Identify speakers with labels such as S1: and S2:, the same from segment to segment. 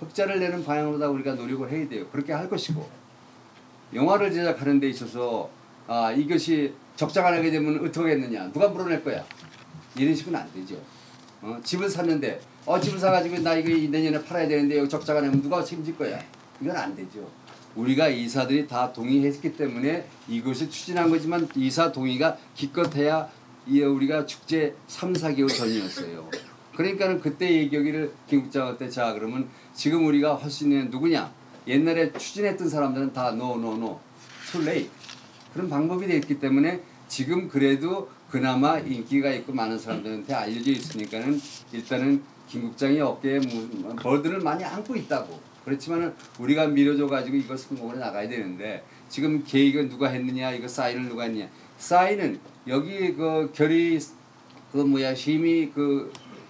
S1: 흑자를 내는 방향으로 다 우리가 노력을 해야 돼요. 그렇게 할 것이고 영화를 제작하는 데 있어서 이것이 적자가 나게 되면 어떻게 했느냐 누가 물어낼 거야. 이런 식은 안 되죠. 집을 샀는데 집을 사가지고 나 이거 내년에 팔아야 되는데 여기 적자가 나면 누가 책임질 거야. 이건 안 되죠. 우리가 이사들이 다 동의했기 때문에 이것을 추진한 거지만 이사 동의가 기껏해야 우리가 축제 3, 4개월 전이었어요. 그러니까는 그때 얘기하기를 김국장한테 자 그러면 지금 우리가 할 수 있는 누구냐 옛날에 추진했던 사람들은 다 no too late 그런 방법이 됐기 때문에 지금 그래도 그나마 인기가 있고 많은 사람들한테 알려져 있으니까는 일단은 김국장이 어깨에 벌들을 많이 안고 있다고. 그렇지만은 우리가 밀어줘 가지고 이거 성공으로 나가야 되는데 지금 계획은 누가 했느냐 이거 사인을 누가 했느냐 사인은 여기 그 결의 심의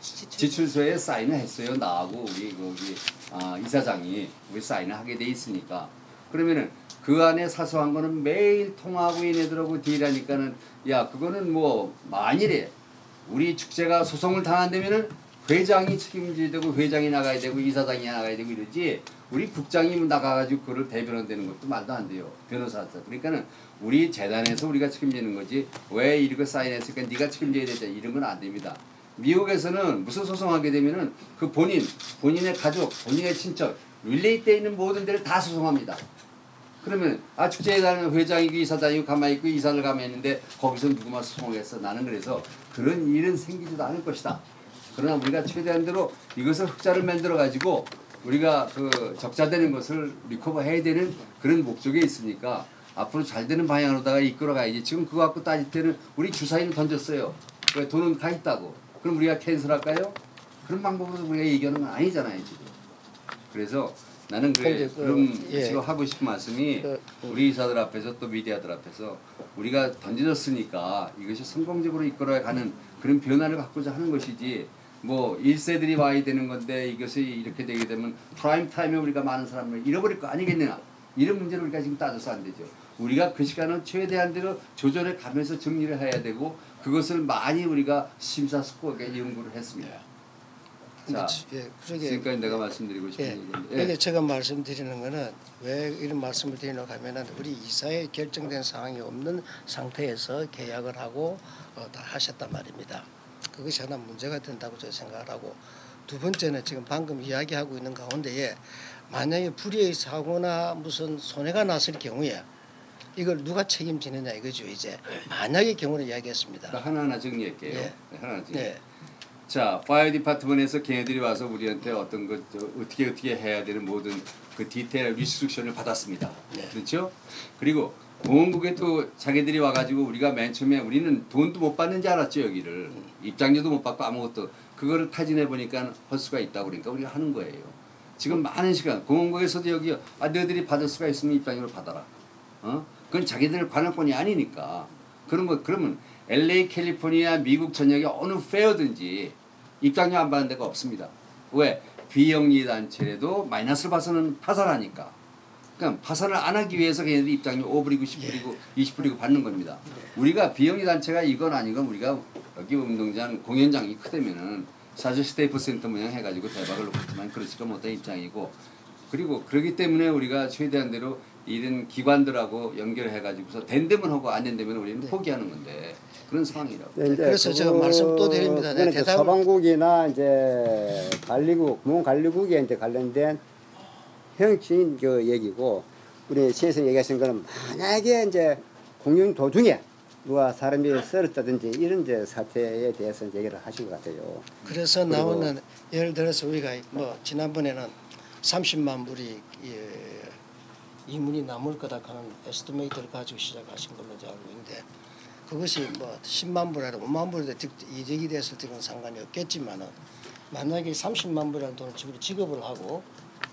S1: 지출서에 사인을 했어요. 나하고 우리 거기 이사장이 우리 사인을 하게 돼 있으니까 그러면은 그 안에 사소한 거는 매일 통화하고 얘네들하고 딜하니까는 야 그거는 뭐 만일에 우리 축제가 소송을 당한다면은 회장이 책임져야 되고 회장이 나가야 되고 이사장이 나가야 되고 이러지 우리 국장이 나가가지고 그걸 대변한다는 것도 말도 안 돼요. 변호사한테. 그러니까는 우리 재단에서 우리가 책임지는 거지 왜 이거 사인했으니까 네가 책임져야 되자 이런 건 안 됩니다. 미국에서는 무슨 소송하게 되면은 그 본인의 가족, 본인의 친척, 릴레이트에 있는 모든 데를 다 소송합니다. 그러면 축제에다는 회장이고 이사장이고 가만히 있고 이사를 가만히 있는데 거기서 누구만 소송하겠어. 나는 그래서 그런 일은 생기지도 않을 것이다. 그러나 우리가 최대한 대로 이것을 흑자를 만들어 가지고 우리가 그 적자되는 것을 리커버 해야 되는 그런 목적이 있으니까 앞으로 잘 되는 방향으로다가 이끌어 가야지. 지금 그거 갖고 따질 때는 우리 주사위를 던졌어요. 왜 돈은 가 있다고. 그럼 우리가 캔슬할까요? 그런 방법으로 우리가 얘기하는 건 아니잖아요 지금. 그래서 나는 그럼 지금 하고 싶은 말씀이 우리 이사들 앞에서 또 미디어들 앞에서 우리가 던져졌으니까 이것이 성공적으로 이끌어가는 그런 변화를 갖고자 하는 것이지 뭐 1세들이 와야 되는 건데 이것이 이렇게 되게 되면 프라임 타임에 우리가 많은 사람을 잃어버릴 거 아니겠느냐 이런 문제를 우리가 지금 따져서 안 되죠. 우리가 그 시간은 최대한 대로 조절해 가면서 정리를 해야 되고 그것을 많이 우리가 심사숙고하게 연구를 했습니다. 자, 지금까지 내가 말씀드리고 싶은 얘기인데.
S2: 그게 제가 말씀드리는 거는 왜 이런 말씀을 드리려고 하면은 우리 이사에 결정된 사항이 없는 상태에서 계약을 하고 다 하셨단 말입니다. 그것이 하나 문제가 된다고 저는 생각을 하고 두 번째는 지금 방금 이야기하고 있는 가운데에 만약에 불의의 사고나 무슨 손해가 났을 경우에 이걸 누가 책임지느냐 이거죠. 이제 만약의 경우를 이야기했습니다.
S1: 하나하나 정리할게요. 하나하나 정리. 자, 파이어 디파트먼트에서 걔네들이 와서 우리한테 어떤 것 어떻게 해야 되는 모든 그 디테일 리스트릭션을 받았습니다. 그렇죠? 그리고 보험국에도 자기들이 와가지고 우리가 맨 처음에 우리는 돈도 못 받는지 알았죠 여기를 입장료도 못 받고 아무것도 그거를 타진해 보니까 할 수가 있다고 그러니까 우리가 하는 거예요. 지금 많은 시간 공원국에서도 여기 너희들이 받을 수가 있으면 입장료를 받아라. 그건 자기들 관할권이 아니니까 그런 거 그러면 LA, 캘리포니아, 미국 전역에 어느 페어든지 입장료 안 받는 데가 없습니다. 왜? 비영리 단체라도 마이너스를 봐서는 파산하니까. 그러니까 파산을 안 하기 위해서 걔네들이 입장료 5불이고 10불이고 20불이고 받는 겁니다. 우리가 비영리 단체가 이건 아니건 우리가 여기 운동장 공연장이 크다면은 사실 스테이플 센터 모양 해가지고 대박을 놓겠지만 그렇지가 못한 입장이고 그리고 그렇기 때문에 우리가 최대한 대로 이런 기관들하고 연결해가지고서 된다면 하고 안 된다면 우리는 포기하는 건데 그런 상황이라고.
S2: 네, 그래서 제가 말씀 또 드립니다.
S3: 소방국이나 이제 관리국, 공원관리국에 이제 관련된 형식인 그 얘기고 우리 시에서 얘기하신 거는 만약에 이제 공연 도중에 누가 사람이 쓰러졌다든지 이런 이제 사태에 대해서 얘기를 하신 것 같아요.
S2: 그래서 나오는 예를 들어서 우리가 뭐 지난번에는 30만 불이 이문이 남을 거다 하는 에스티메이트를 가지고 시작하신 걸로 알고 있는데 그것이 뭐 10만 불 아니라 5만 불에 이득이 됐을 때는 상관이 없겠지만은 만약에 30만 불이라는 돈을 지급을 하고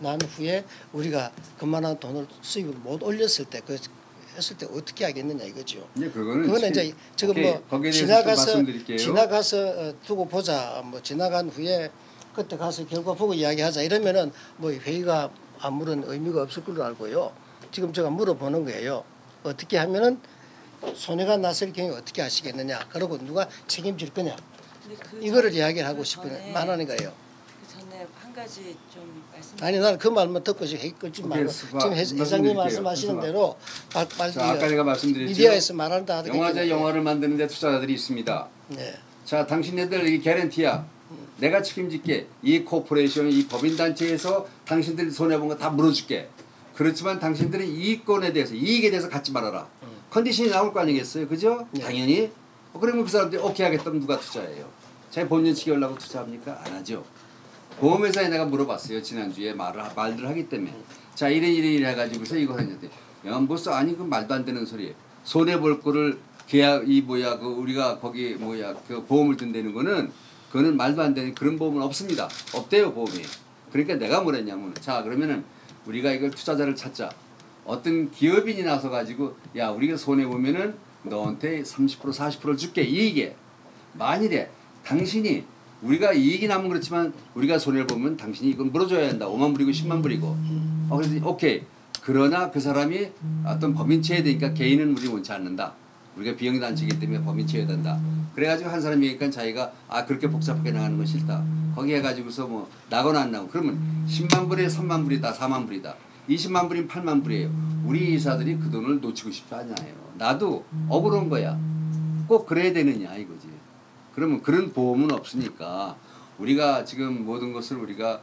S2: 난 후에 우리가 그만한 돈을 수입을 못 올렸을 때 그 했을 때 어떻게 하겠느냐 이거죠. 그거는 이제 지금 뭐 지나가서 두고 보자. 뭐 지나간 후에 그때 가서 결과 보고 이야기하자 이러면은 뭐 회의가 아무런 의미가 없을 걸로 알고요. 지금 제가 물어보는 거예요. 어떻게 하면은 손해가 났을 경우에 어떻게 하시겠느냐. 그리고 누가 책임질 거냐. 이거를 이야기를 하고 싶은 말하는 거예요.
S4: 그 전에 네, 한 가지 좀 말씀.
S2: 아니 나는 그 말만 듣고 지금 끌지 말고 지금 회장님 말씀하시는 대로 빨리
S1: 자, 아까 제가 말씀드렸죠.
S2: 미디어에서 말한다 하더니
S1: 영화제 영화를 만드는 데 투자자들이 있습니다.
S2: 네.
S1: 자, 당신네들 이 개런티야. 내가 책임질게. 이 코퍼레이션, 이 법인단체에서 당신들이 손해본 거 다 물어줄게. 그렇지만 당신들은 이익권에 대해서, 이익에 대해서 갖지 말아라. 컨디션이 나올 거 아니겠어요? 그죠?
S2: 네.
S1: 당연히. 그러면 그 사람들이 오케이 하겠다면 누가 투자해요? 자기 본인 지키려고 투자합니까? 안 하죠. 보험회사에 내가 물어봤어요. 지난주에 말들 하기 때문에. 자, 이래 해가지고서 이거 했는데. 야, 무슨 아니 그 말도 안 되는 소리. 손해볼 거를 계약, 우리가 거기 그 보험을 든다는 거는 그거는 말도 안 되는 그런 보험은 없습니다. 없대요, 보험이. 그러니까 내가 뭐랬냐면, 자, 그러면은 우리가 이걸 투자자를 찾자. 어떤 기업인이 나서 가지고, 야, 우리가 손해보면은 너한테 30% 40%를 줄게, 이익에. 만일에 당신이 우리가 이익이 나면 그렇지만 우리가 손해를 보면 당신이 이건 물어줘야 한다. 5만 불이고 10만 불이고. 그래서 오케이. 그러나 그 사람이 어떤 법인체에 되니까 개인은 우리 원치 않는다. 우리가 비영단체이기 때문에 법인체여야 된다. 그래가지고 한 사람이 얘기하니까 자기가 그렇게 복잡하게 나가는 건 싫다. 거기 해가지고서 뭐 나거나 안 나고 그러면 10만 불에 3만 불이다 4만 불이다 20만 불이면 8만 불이에요. 우리 이사들이 그 돈을 놓치고 싶지 않아요. 나도 억울한 거야. 꼭 그래야 되느냐 이거지. 그러면 그런 보험은 없으니까 우리가 지금 모든 것을 우리가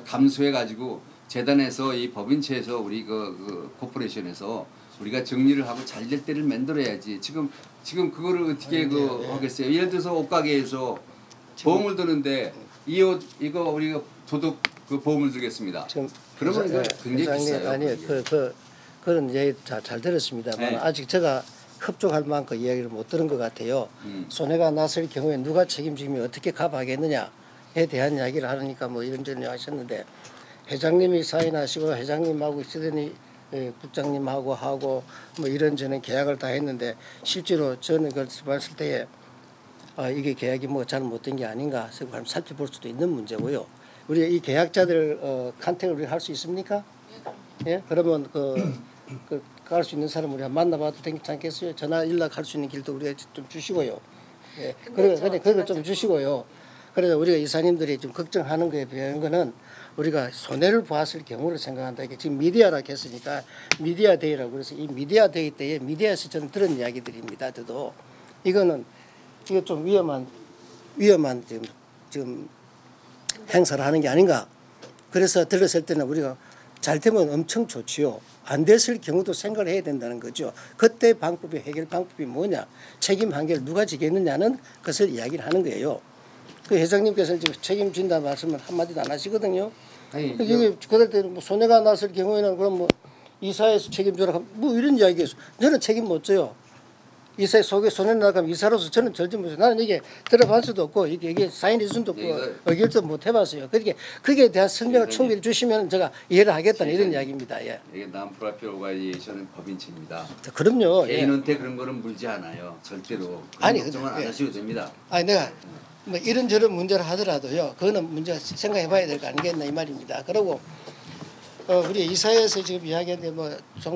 S1: 감수해가지고 재단에서 이 법인체에서 우리 그 코퍼레이션에서 우리가 정리를 하고 잘 될 때를 만들어야지. 지금 그거를 어떻게 하겠어요? 예를 들어서 옷가게에서 보험을 드는데 이 옷 이거 우리가 도둑 그 보험을 들겠습니다. 그러면 이거 굉장히 비싸요.
S2: 아니 그런 얘기 잘 들었습니다만
S1: 네.
S2: 아직 제가 협조할 만큼 이야기를 못 들은 것 같아요. 손해가 났을 경우에 누가 책임지면 어떻게 갚아가겠느냐에 대한 이야기를 하니까 뭐 이런저런 하셨는데 회장님이 사인하시고 회장님하고 시드니 국장님하고 하고 뭐 이런저런 계약을 다 했는데 실제로 저는 그걸 봤을 때에 이게 계약이 뭐 잘 못된 게 아닌가 살펴볼 수도 있는 문제고요. 우리 이 계약자들 컨택을 우리 할 수 있습니까? 예? 그러면 갈 수 있는 사람 우리가 만나봐도 되지 않겠어요? 전화 연락할 수 있는 길도 우리가 좀 주시고요. 예. 그걸 좀 주시고요. 그래서 우리가 이사님들이 좀 걱정하는 거에 비한 거는 우리가 손해를 보았을 경우를 생각한다. 이게 지금 미디어라고 했으니까 미디어 데이라고 그래서 이 미디어 데이 때에 미디어에서 저는 들은 이야기들입니다. 저도 이거 좀 위험한 지금 행사를 하는 게 아닌가. 그래서 들었을 때는 우리가 잘 되면 엄청 좋지요. 안 됐을 경우도 생각을 해야 된다는 거죠. 그때 해결 방법이 뭐냐. 책임 한계를 누가 지겠느냐는 것을 이야기를 하는 거예요. 그 회장님께서는 지금 책임진다 말씀을 한마디도 안 하시거든요. 이게 그럴 때 뭐 손해가 났을 경우에는 그럼 뭐 이사에서 책임져라 뭐 이런 이야기에서 저는 책임 못 져요. 이사 속에 손해 나가면 이사로서 저는 절대 못해요. 나는 이게 들어볼 수도 없고 이게 사인해 준 수도 없고 의결도 못 해봤어요. 그렇게 거기에 대한 설명을 충분히 주시면 제가 이해를 하겠다는 이런 이야기입니다. 예.
S1: 이게 non-profit organization은 법인체입니다.
S2: 그럼요.
S1: 개인한테 그런 거는 물지 않아요. 절대로.
S2: 아니,
S1: 걱정은 안 하셔도 됩니다.
S2: 아니 내가 뭐 이런저런 문제를 하더라도요. 그거는 문제가 생각해봐야 될 거 아니겠나 이 말입니다. 그리고 우리 이사회에서 지금 이야기하는데 뭐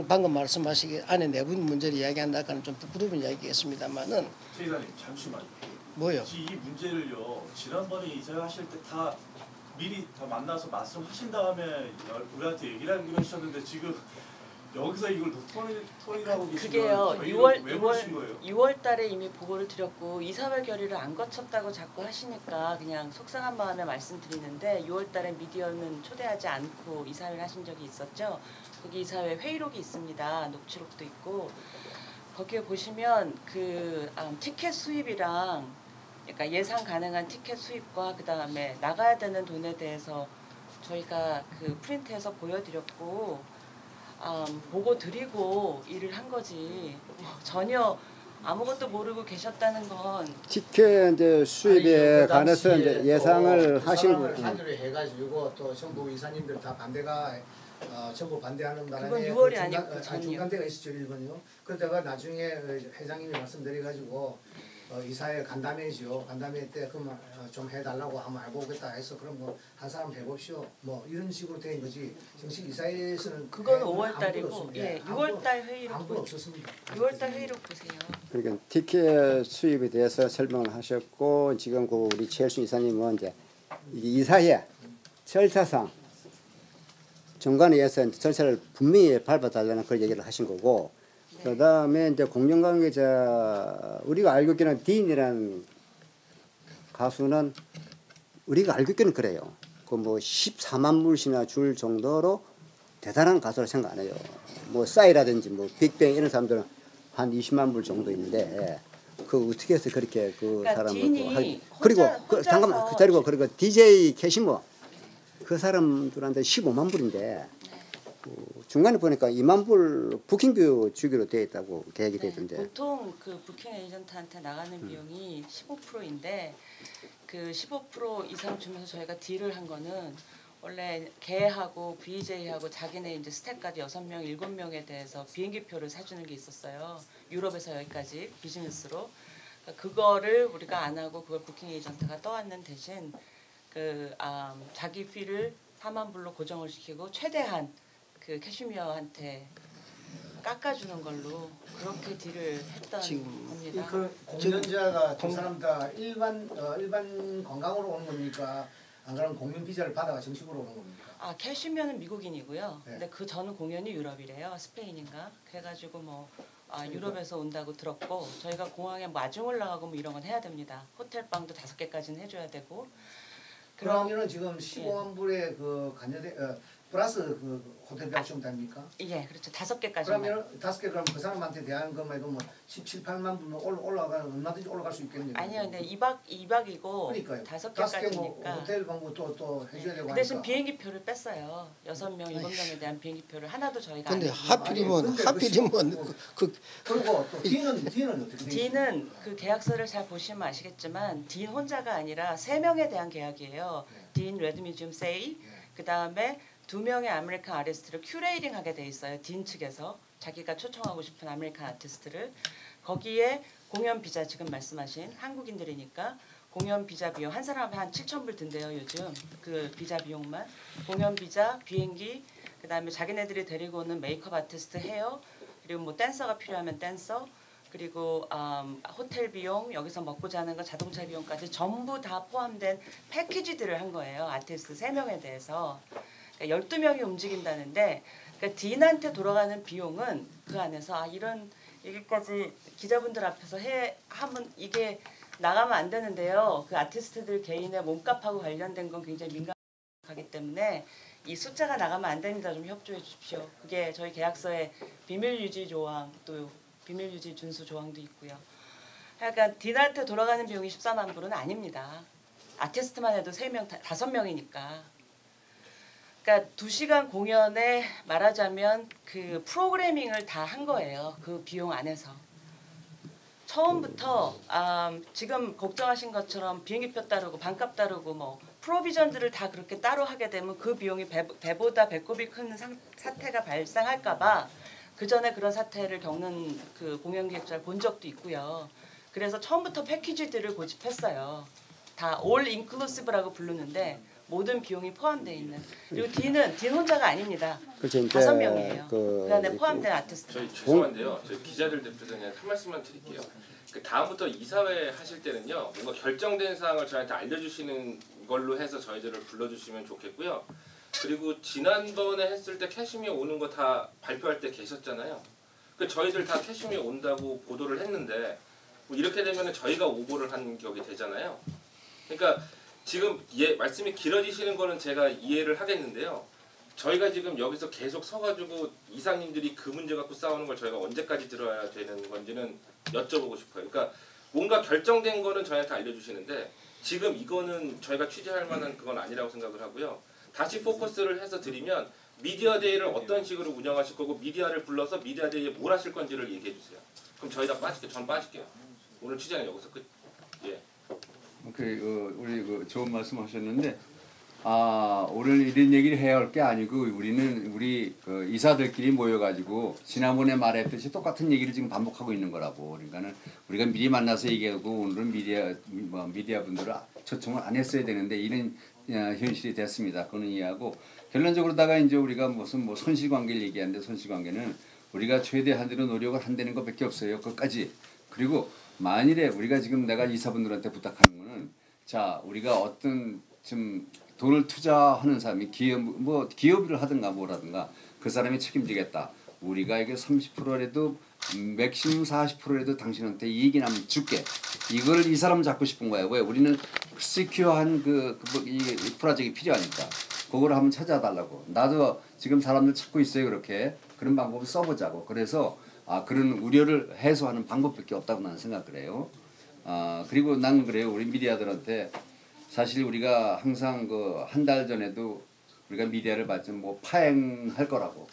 S2: 방금 말씀하시기 안에 내부 문제를 이야기한다고는 좀 부끄러운 이야기겠습니다만은.
S5: 최 이사님 잠시만요.
S2: 뭐요?
S5: 이 문제를요. 지난번에 이사회 하실 때 다 미리 다 만나서 말씀하신 다음에 우리한테 얘기를 하기로 하셨는데 지금 여기서 이걸 토의하고 계신
S4: 그게요.
S5: 거예요? 왜 부르신 거예요?
S4: 6월 달에 이미 보고를 드렸고 이사회 결의를 안 거쳤다고 자꾸 하시니까 그냥 속상한 마음에 말씀드리는데 6월 달에 미디어는 초대하지 않고 이사회를 하신 적이 있었죠. 거기 이사회 회의록이 있습니다. 녹취록도 있고 거기에 보시면 티켓 수입이랑 그러니까 예상 가능한 티켓 수입과 그 다음에 나가야 되는 돈에 대해서 저희가 프린트해서 보여드렸고 보고 드리고 일을 한 거지 전혀 아무것도 모르고 계셨다는 건
S3: 티켓 이제 수입에 관해서 이제 예상을 하신 거예요.
S6: 하기로 해가지고 또 전부 이사님들 다 반대가 전부 반대하는 바람에
S4: 그건 6월이 아니고
S6: 중간대가 있었죠 일본이요. 그러다가 나중에 회장님이 말씀드려가지고 이사회 간담회지요. 간담회 때 그만 좀 해달라고 하면 알고 오겠다 해서 그럼 뭐 한 사람 해봅시오. 뭐 이런 식으로 된 거지. 정식 이사회에서는
S4: 그건 5월 달이고 6월 달 회의록
S6: 아무도 없었습니다.
S4: 6월 달 회의록 보세요.
S3: 그러니까 티켓 수입에 대해서 설명을 하셨고 지금 우리 최일순 이사님은 이제 이사회 절차상 정관위에서 절차를 분명히 밟아달라는 그런 얘기를 하신 거고, 그 다음에 이제 공정관계자, 우리가 알고 있기는 딘이라는 가수는 우리가 알고 있기는 그래요. 그 뭐 14만 불씩이나 줄 정도로 대단한 가수라 생각 안 해요. 뭐 싸이라든지 뭐 빅뱅 이런 사람들은 한 20만 불 정도인데, 그 어떻게 해서 그렇게 그
S4: 그러니까
S3: 사람을
S4: 딘이
S3: 하지? 그리고
S4: 혼자서
S3: 잠깐만 기다리고, 그리고 DJ 캐시모 그 사람들한테 15만 불인데 중간에 보니까 2만 불 부킹비 주기로 되어 있다고 계획이 되어 있던데.
S4: 보통 그 부킹 에이전트한테 나가는 비용이 15%인데 그 15% 이상 주면서 저희가 딜을 한 거는 원래 걔하고 VJ하고 자기네 이제 스태프까지 6명, 7명에 대해서 비행기표를 사주는 게 있었어요. 유럽에서 여기까지 비즈니스로. 그러니까 그거를 우리가 안 하고 그걸 부킹 에이전트가 떠왔는 대신 그 자기 피를 4만 불로 고정을 시키고 최대한 그 캐시미어한테 깎아주는 걸로 그렇게 딜을 했던 겁니다.
S6: 그 공연자가 두 사람 다 일반 관광으로 오는 겁니까? 안 그러면 공연 비자를 받아가 정식으로 오는 겁니까?
S4: 캐시미어는 미국인이고요.
S6: 네.
S4: 근데 그 저는 공연이 유럽이래요. 스페인인가? 그래가지고 뭐 유럽에서 온다고 들었고 저희가 공항에 마중 올라가고 뭐 이런 건 해야 됩니다. 호텔 방도 5개까지는 해줘야 되고.
S6: 그러면은 지금 15만 불에 그 관여대 플러스 그 호텔 비용 좀 됩니까?
S4: 예, 그렇죠. 5개까지만.
S6: 그러면 5개 그럼 그 사람한테 대한 것만 해도 뭐 17, 8만 불 올라가 얼마든지 올라갈 수 있겠네요.
S4: 아니요, 근데 2박이고
S6: 그러니까요.
S4: 5개까지니까.
S6: 뭐 호텔 방구 또 해줘야 되고
S4: 그 대신
S6: 하니까.
S4: 비행기표를 뺐어요. 6명, 7명에 대한 비행기표를 하나도 저희가
S2: 근데
S4: 안 했어요.
S2: 하필이면
S6: 그리고 또 D는 어떻게 돼요?
S4: 딘은 그 계약서를 잘 보시면 아시겠지만 딘 혼자가 아니라 3명에 대한 계약이에요. 딘 레드뮤지엄 세이, 그 다음에 2명의 아메리칸 아티스트를 큐레이팅하게 돼 있어요. 딘 측에서 자기가 초청하고 싶은 아메리칸 아티스트를 거기에 공연 비자 지금 말씀하신 한국인들이니까 공연 비자 비용 한 사람에 한 7,000불 든대요 요즘 그 비자 비용만 공연 비자 비행기 그 다음에 자기네들이 데리고 오는 메이크업 아티스트 헤어 그리고 뭐 댄서가 필요하면 댄서 그리고 호텔 비용 여기서 먹고 자는 거 자동차 비용까지 전부 다 포함된 패키지들을 한 거예요. 아티스트 3명에 대해서. 그러니까 12명이 움직인다는데 그러니까 딘한테 돌아가는 비용은 그 안에서 이런 얘기까지 기자분들 앞에서 하면 이게 나가면 안 되는데요. 그 아티스트들 개인의 몸값하고 관련된 건 굉장히 민감하기 때문에 이 숫자가 나가면 안 됩니다. 좀 협조해 주십시오. 그게 저희 계약서에 비밀 유지 조항 또 비밀 유지 준수 조항도 있고요. 그러니까 딘한테 돌아가는 비용이 14만 불은 아닙니다. 아티스트만 해도 3명, 5명이니까. 그러니까 2시간 공연에 말하자면 그 프로그래밍을 다 한 거예요. 그 비용 안에서. 처음부터 지금 걱정하신 것처럼 비행기표 따르고 반값 따르고 뭐 프로비전들을 다 그렇게 따로 하게 되면 그 비용이 배보다 배꼽이 큰 사태가 발생할까봐 그 전에 그런 사태를 겪는 그 공연 기획자를 본 적도 있고요. 그래서 처음부터 패키지들을 고집했어요. 다 올 인클루시브라고 부르는데 모든 비용이 포함되어 있는. 그리고 딘 혼자가 아닙니다.
S3: 그렇죠.
S4: 5명이에요. 그 안에 포함된 아티스트.
S7: 저희 죄송한데요. 저희 기자들 대표서 그냥 한 말씀만 드릴게요. 그 다음부터 이사회 하실 때는요. 뭔가 결정된 사항을 저희한테 알려주시는 걸로 해서 저희들을 불러주시면 좋겠고요. 그리고 지난번에 했을 때 캐시미어 오는 거 다 발표할 때 계셨잖아요. 그 저희들 다 캐시미어 온다고 보도를 했는데 뭐 이렇게 되면 저희가 오보를 한 격이 되잖아요. 그러니까 지금 말씀이 길어지시는 거는 제가 이해를 하겠는데요. 저희가 지금 여기서 계속 서가지고 이사님들이 그 문제 갖고 싸우는 걸 저희가 언제까지 들어야 되는 건지는 여쭤보고 싶어요. 그러니까 뭔가 결정된 거는 저희한테 알려주시는데 지금 이거는 저희가 취재할 만한 그건 아니라고 생각을 하고요. 다시 포커스를 해서 드리면 미디어 데이를 어떤 식으로 운영하실 거고 미디어를 불러서 미디어 데이에 뭘 하실 건지를 얘기해 주세요. 그럼 저희 다 빠질게요. 전 빠질게요. 오늘 취재는 여기서 끝. 예.
S1: 우리 좋은 말씀하셨는데 오늘 이런 얘기를 해야 할 게 아니고 우리 그 이사들끼리 모여가지고 지난번에 말했듯이 똑같은 얘기를 지금 반복하고 있는 거라고. 그러니까는 우리가 미리 만나서 얘기하고 오늘은 미디어 분들을 초청을 안 했어야 되는데 이런 현실이 됐습니다. 그거는 이해하고 결론적으로다가 이제 우리가 무슨 손실관계를 얘기하는데 손실관계는 우리가 최대한으로 노력을 한다는 것밖에 없어요. 끝까지. 그리고 만일에 우리가 지금 내가 이사분들한테 부탁하는 거는 자 우리가 어떤 좀 돈을 투자하는 사람이 기업을 하든가 뭐라든가 그 사람이 책임지겠다. 우리가 이게 30%라도 맥시멈 40%라도 당신한테 이익이 나면 줄게. 이걸 이 사람 잡고 싶은 거야. 왜? 우리는 시큐어한 이 프로젝트가 필요하니까. 그걸 한번 찾아달라고. 나도 지금 사람들 찾고 있어요. 그렇게. 그런 방법을 써보자고. 그래서 그런 우려를 해소하는 방법밖에 없다고 나는 생각을 해요. 그리고 난 그래요. 우리 미디어들한테 사실 우리가 항상 그 한 달 전에도 우리가 미디어를 봤지만 뭐 파행할 거라고.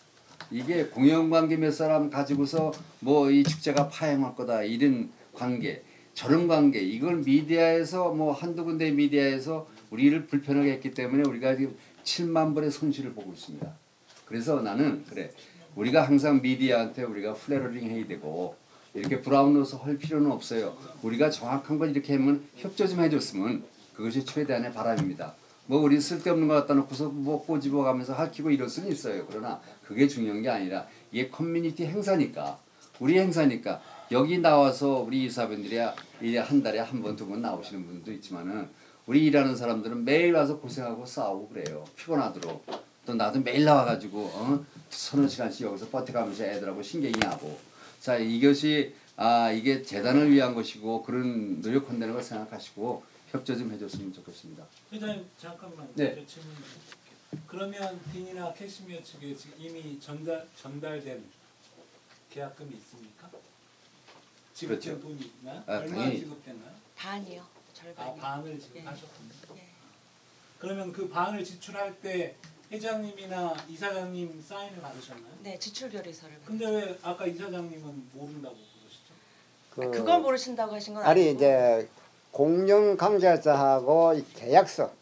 S1: 이게 공영관계 몇 사람 가지고서 뭐 이 축제가 파행할 거다 이런 관계, 저런 관계 이걸 미디어에서 뭐 한두 군데 미디어에서 우리를 불편하게 했기 때문에 우리가 지금 7만 불의 손실을 보고 있습니다. 그래서 나는 그래 우리가 항상 미디어한테 우리가 플래러링 해야 되고 이렇게 브라운노스 할 필요는 없어요. 우리가 정확한 걸 이렇게 하면 협조 좀 해줬으면 그것이 최대한의 바람입니다. 뭐 우리 쓸데없는 거 갖다 놓고서 뭐 꼬집어가면서 할퀴고 이럴 수는 있어요. 그러나 그게 중요한 게 아니라 이게 커뮤니티 행사니까 우리 행사니까 여기 나와서 우리 이사분들이야 이제 한 달에 한 번, 두 번 나오시는 분도 있지만은 우리 일하는 사람들은 매일 와서 고생하고 싸우고 그래요. 피곤하도록. 또 나도 매일 나와가지고 서너 시간씩 여기서 버텨가면서 애들하고 신경이하고 자 이것이 이게 재단을 위한 것이고 그런 노력한다는 걸 생각하시고 협조 좀 해줬으면 좋겠습니다.
S8: 회장님 잠깐만
S1: 네.
S8: 질문 드릴게요. 그러면 딘이나 캐시미어 측에 지금 이미 전달된 계약금이 있습니까? 지급된
S1: 그렇죠.
S8: 돈이 있나요?
S1: 아,
S8: 얼마
S1: 당연히.
S8: 지급됐나요?
S4: 반이요. 절반이.
S8: 반을 지금
S4: 예.
S8: 하셨군요.
S4: 예.
S8: 그러면 그 반을 지출할 때 회장님이나 이사장님 사인을 받으셨나요?
S4: 네, 지출 결의서를.
S8: 근데 왜 아까 이사장님은 모른다고 그러시죠?
S4: 그걸 모르신다고 하신 건 아니고.
S3: 아니 이제 공영 강좌자하고 이 계약서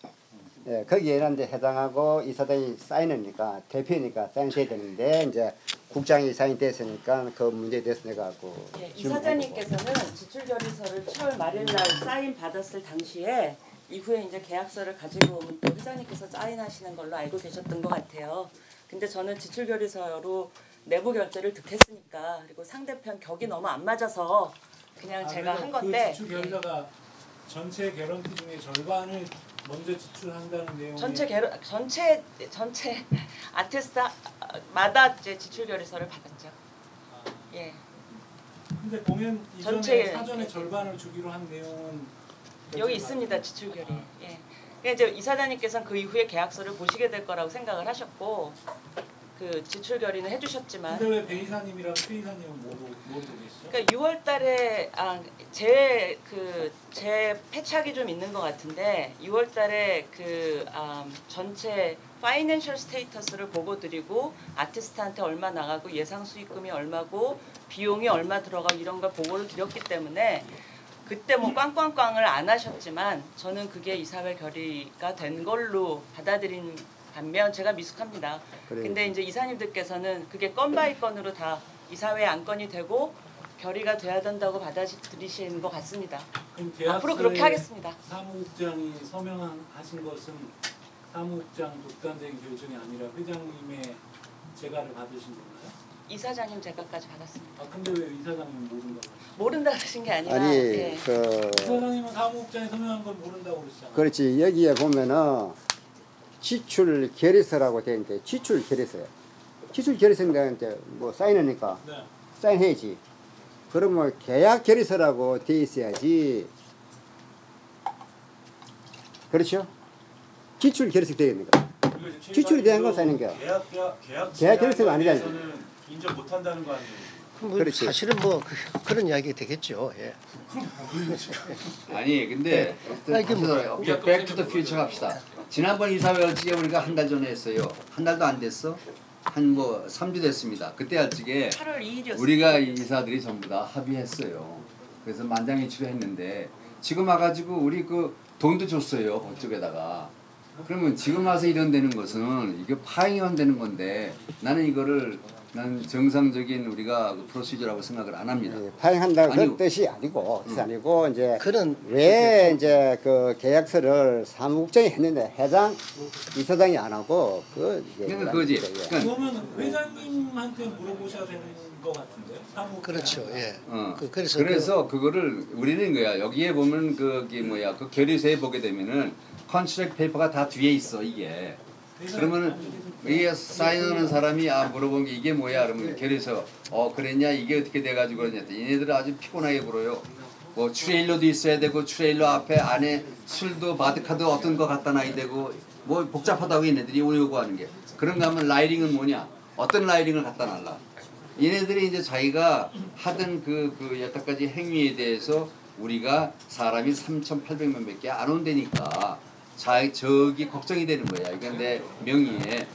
S3: 거기에는 이제 해당하고 이사장이 사인하니까 대표니까 사인해야 되는데 이제 국장이 사인됐으니까 그 문제에 대해서 내가 그
S4: 예, 이사장님께서는 지출 결의서를 7월 말일 날 사인 받았을 당시에 이후에 이제 계약서를 가지고 오면 또 회장님께서 사인하시는 걸로 알고 계셨던 것 같아요. 근데 저는 지출 결의서로 내부 결제를 득했으니까 그리고 상대편 격이 너무 안 맞아서 그냥 제가 한 건데
S8: 그 지출 결과가 전체 개런티 중에 절반을 먼저 지출한다는 내용이
S4: 전체 아티스트마다 이제 지출 결의서를 받았죠. 예.
S8: 근데 공연 이전에
S4: 전체-
S8: 사전에 절반을 주기로 한 내용은
S4: 여기 있습니다. 지출 결의. 예. 그러니까 이제 이사장님께서는 그 이후에 계약서를 보시게 될 거라고 생각을 하셨고 그 지출 결의는 해주셨지만.
S8: 근데 왜 배 이사님이랑 최 이사님은 모르고 계시죠?
S4: 그러니까 6월달에 제 패착이 좀 있는 것 같은데 6월달에 전체 파이낸셜 스테이터스를 보고 드리고 아티스트한테 얼마 나가고 예상 수익금이 얼마고 비용이 얼마 들어가고 이런 걸 보고를 드렸기 때문에 그때 뭐 꽝꽝꽝을 안 하셨지만 저는 그게 이사회 결의가 된 걸로 받아들인 반면 제가 미숙합니다.
S3: 그래요.
S4: 근데 이제 이사님들께서는 그게 건 바이 건으로 다 이사회에 안건이 되고 결의가 돼야 된다고 받아들이시는 것 같습니다.
S8: 그럼
S4: 앞으로 그렇게 하겠습니다.
S8: 사무국장이 서명하신 것은 사무국장 독단적인 결정이 아니라 회장님의 재가를 받으신 건가요?
S4: 이사장님 제가까지 받았습니다.
S8: 근데 왜 이사장님은 모른다고 하시죠?
S4: 모른다 하신 게 아니라
S3: 아니
S4: 예.
S8: 이사장님은 사무국장이 서명한 걸 모른다고 그러시잖아요.
S3: 그렇지 여기에 보면은 지출 결의서라고 되어 있는데 지출 결의서요. 지출 결의서인데 이제 뭐 사인하니까
S8: 네.
S3: 사인해야지. 그러면 계약 결의서라고 되어 있어야지. 그렇죠? 지출 결의서 되어 있는 거. 지출에 대한 건 사인한 거야. 계약 결의서가 아니라니까.
S5: 인정 못한다는 거 아니에요?
S2: 뭐
S3: 그렇지.
S2: 사실은 뭐 그런 이야기 되겠죠. 예.
S1: 아니 근데 백투더 퓨처 갑시다. 지난번 이사회 얼찍에 우리가 한 달 전에 했어요. 한 달도 안 됐어. 한 뭐 3주 됐습니다. 그때 얼찍에
S4: 8월 2일이었어요.
S1: 우리가 이사들이 전부 다 합의했어요. 그래서 만장일치로 했는데 지금 와가지고 우리 그 돈도 줬어요. 그쪽에다가. 그러면 지금 와서 이런 되는 것은 이게 파행이 되는 건데 나는 이거를 난 정상적인 우리가 그 프로시저라고 생각을 안 합니다.
S3: 파행한다
S1: 아니,
S3: 그 뜻이 아니고 뜻이 아니고 이제
S2: 그런
S3: 왜 이제 그 계약서를 사무국장이 했는데 회장 이사장이 안 하고
S1: 그러니까 그거지. 그러니까
S8: 그러면 회장님한테 물어보셔야 되는 것 같은데요. 사무국장.
S2: 그렇죠. 예.
S1: 그래서 그거를 우리는 거야. 여기에 보면 그 결의서에 보게 되면은 컨트랙 페이퍼가 다 뒤에 있어 이게. 그러면은 이게 사인하는 사람이 물어본 게 이게 뭐야 그러면 그래서 그랬냐 이게 어떻게 돼가지고 그러냐 얘네들은 아주 피곤하게 굴어요. 뭐 트레일러도 있어야 되고 트레일러 앞에 안에 술도 바드카드 어떤 거 갖다 놔야 되고 뭐 복잡하다고 얘네들이 요구하는 게. 그런가 하면 라이딩은 뭐냐 어떤 라이딩을 갖다 놔라. 얘네들이 이제 자기가 하던 그 여태까지 행위에 대해서 우리가 사람이 3,800명밖에 안 온다니까 저기 걱정이 되는 거야. 이거 내 명의에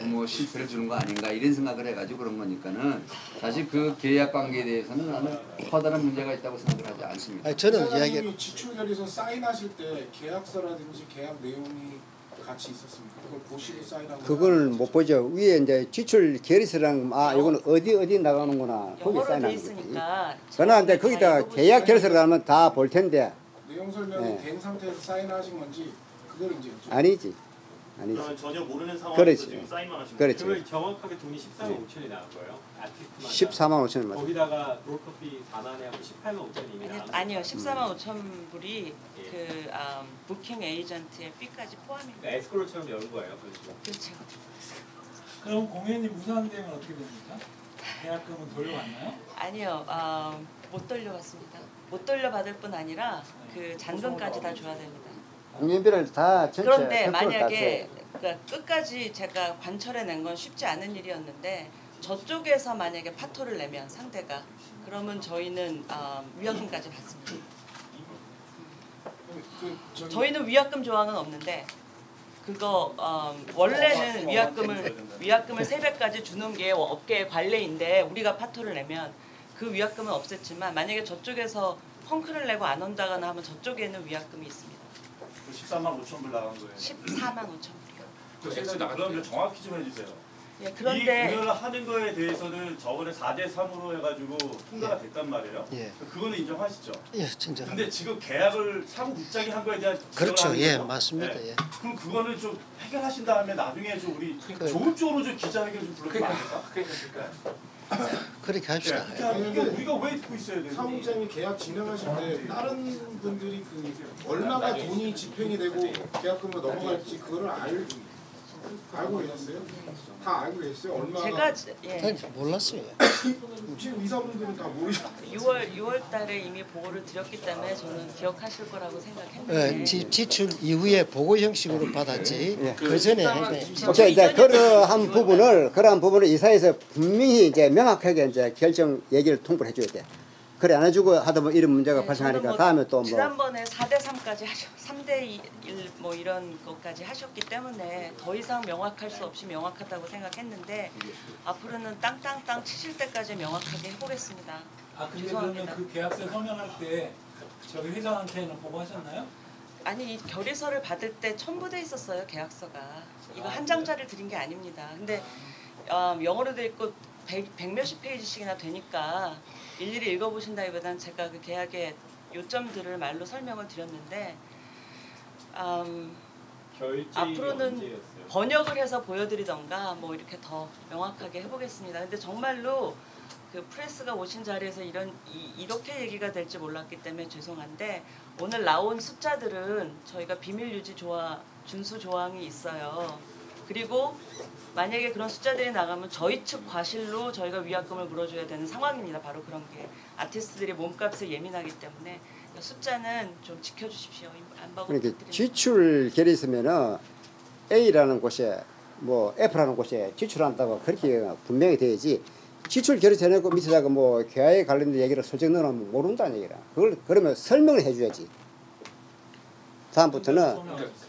S1: 뭐 실패를 주는 거 아닌가 이런 생각을 해가지고 그런 거니까는 사실 그 계약 관계에 대해서는 나는 커다란 문제가 있다고 생각을 하지 않습니다.
S2: 아니, 저는 이야기
S9: 사장님이 지출 결의서 사인하실 때 계약서라든지 계약 내용이 같이 있었습니까? 그걸 보시고 사인하고.
S3: 그걸 못 보죠. 위에 이제 지출 결의서랑 이거는 어디 나가는구나 거기
S4: 영어로 돼
S3: 사인하는 거지.
S4: 있으니까.
S3: 그러나 이제 거기다 계약 결의서를 가면 다 볼 텐데
S9: 내용 설명이
S3: 네.
S9: 된 상태에서 사인하신 건지 그걸 이제 여쭤.
S3: 아니지.
S10: 그러면 전혀 모르는 상황에서
S3: 그렇지.
S10: 지금 사인만 하신
S3: 그렇지.
S10: 거예요?
S11: 그걸 정확하게 돈이 14만 5천이 나온 거예요. 아티스트만
S3: 14만 5천 원 맞아.
S11: 거기다가 브로커피 4만에 하고 18만 5천이 이미 나온 거예요.
S4: 아니요, 14만 5천 불이 그 부킹 에이전트의 삐까지 포함입니다.
S11: 그러니까 에스크로처럼 여는 거예요.
S4: 그렇죠.
S8: 그럼 공연님 무산되면 어떻게 됩니까? 계약금은 돌려받나요?
S4: 아니요, 못 돌려받습니다. 못 돌려받을 뿐 아니라 그 잔금까지 다 줘야 됩니다.
S3: 공연비를 다 전체
S4: 그런데
S3: 100% 다
S4: 만약에
S3: 줘요.
S4: 그러니까 끝까지 제가 관철해 낸 건 쉽지 않은 일이었는데 저쪽에서 만약에 파토를 내면 상대가 그러면 저희는 위약금까지 받습니다. 저희는 위약금 조항은 없는데 그거 원래는 위약금을 3배까지 주는 게 업계의 관례인데 우리가 파토를 내면 그 위약금은 없앴지만 만약에 저쪽에서 펑크를 내고 안 온다거나 하면 저쪽에는 위약금이 있습니다.
S5: 14만 5천 불 나간 거예요.
S4: 14만 5천 불이요.
S5: 그럼 정확히 좀 해주세요.
S4: 예,
S5: 이
S4: 그런데
S5: 공연을 하는 거에 대해서는 저번에 4대 3으로 해가지고 통과가 됐단 말이에요.
S2: 예.
S5: 그거는 인정하시죠?
S2: 예, 진짜.
S5: 근데 지금 계약을 사고 국장이 한 거에 대한
S2: 그렇죠.
S5: 지적을 하는
S2: 예,
S5: 거죠?
S2: 맞습니다.
S5: 네.
S2: 예.
S5: 그럼 그거는 좀 해결하신 다음에 나중에 좀 우리 좋은 쪽으로 좀 기자회견 좀 불러주면 안 될까?
S2: 그렇게 합시다.
S5: 네, 그렇게 이게 우리가 왜 듣고 있어야 돼요?
S9: 사무장이 계약 진행하실 때 다른 분들이 얼마나 돈이 집행이 되고 계약금으로 넘어갈지 그거를 알고 계셨어요? 다 알고 계셨어요? 얼마나?
S4: 제가
S2: 몰랐어요.
S9: 지금 이사분들은 다 모르셨.
S4: 6월 달에 이미 보고를 드렸기 때문에 저는 기억하실 거라고 생각했는데
S2: 지출 이후에 보고 형식으로 받았지. 그 전에
S3: 오케이 이제 그러한 부분을 이사에서 분명히 이제 명확하게 이제 결정 얘기를 통보를 해줘야 돼. 그래 안 해주고 하다 보면 이런 문제가 발생하니까 다음에 또 뭐.
S4: 지난번에 4대 3까지 3대 1 뭐 이런 것까지 하셨기 때문에 더 이상 명확할 수 없이 명확하다고 생각했는데 앞으로는 땅땅땅 치실 때까지 명확하게 해보겠습니다.
S8: 근데
S4: 죄송합니다.
S8: 그러면 그 계약서 서명할 때 저희 회장한테는 보고하셨나요?
S4: 아니 이 결의서를 받을 때 첨부돼 있었어요 계약서가. 이거 한 장짜리를 드린 게 아닙니다. 근데 영어로 돼 있고 100몇십 페이지씩이나 되니까 일일이 읽어보신다기보다는 제가 그 계약의 요점들을 말로 설명을 드렸는데 앞으로는 번역을 해서 보여드리던가 뭐 이렇게 더 명확하게 해보겠습니다. 근데 정말로 그 프레스가 오신 자리에서 이렇게 얘기가 될지 몰랐기 때문에 죄송한데 오늘 나온 숫자들은 저희가 비밀 유지 준수 조항이 있어요. 그리고 만약에 그런 숫자들이 나가면 저희 측 과실로 저희가 위약금을 물어줘야 되는 상황입니다. 바로 그런 게 아티스트들이 몸값에 예민하기 때문에 숫자는 좀 지켜주십시오. 안 보고
S3: 그러니까
S4: 부탁드립니다.
S3: 지출 결의서면은 A라는 곳에 뭐 F라는 곳에 지출한다고 그렇게 분명히 돼야지. 지출 결의서 해놓고 밑에다가 뭐 계약에 관련된 얘기를 설정 넣으면 모른다는 얘기라. 그걸 그러면 설명을 해줘야지. 다음부터는.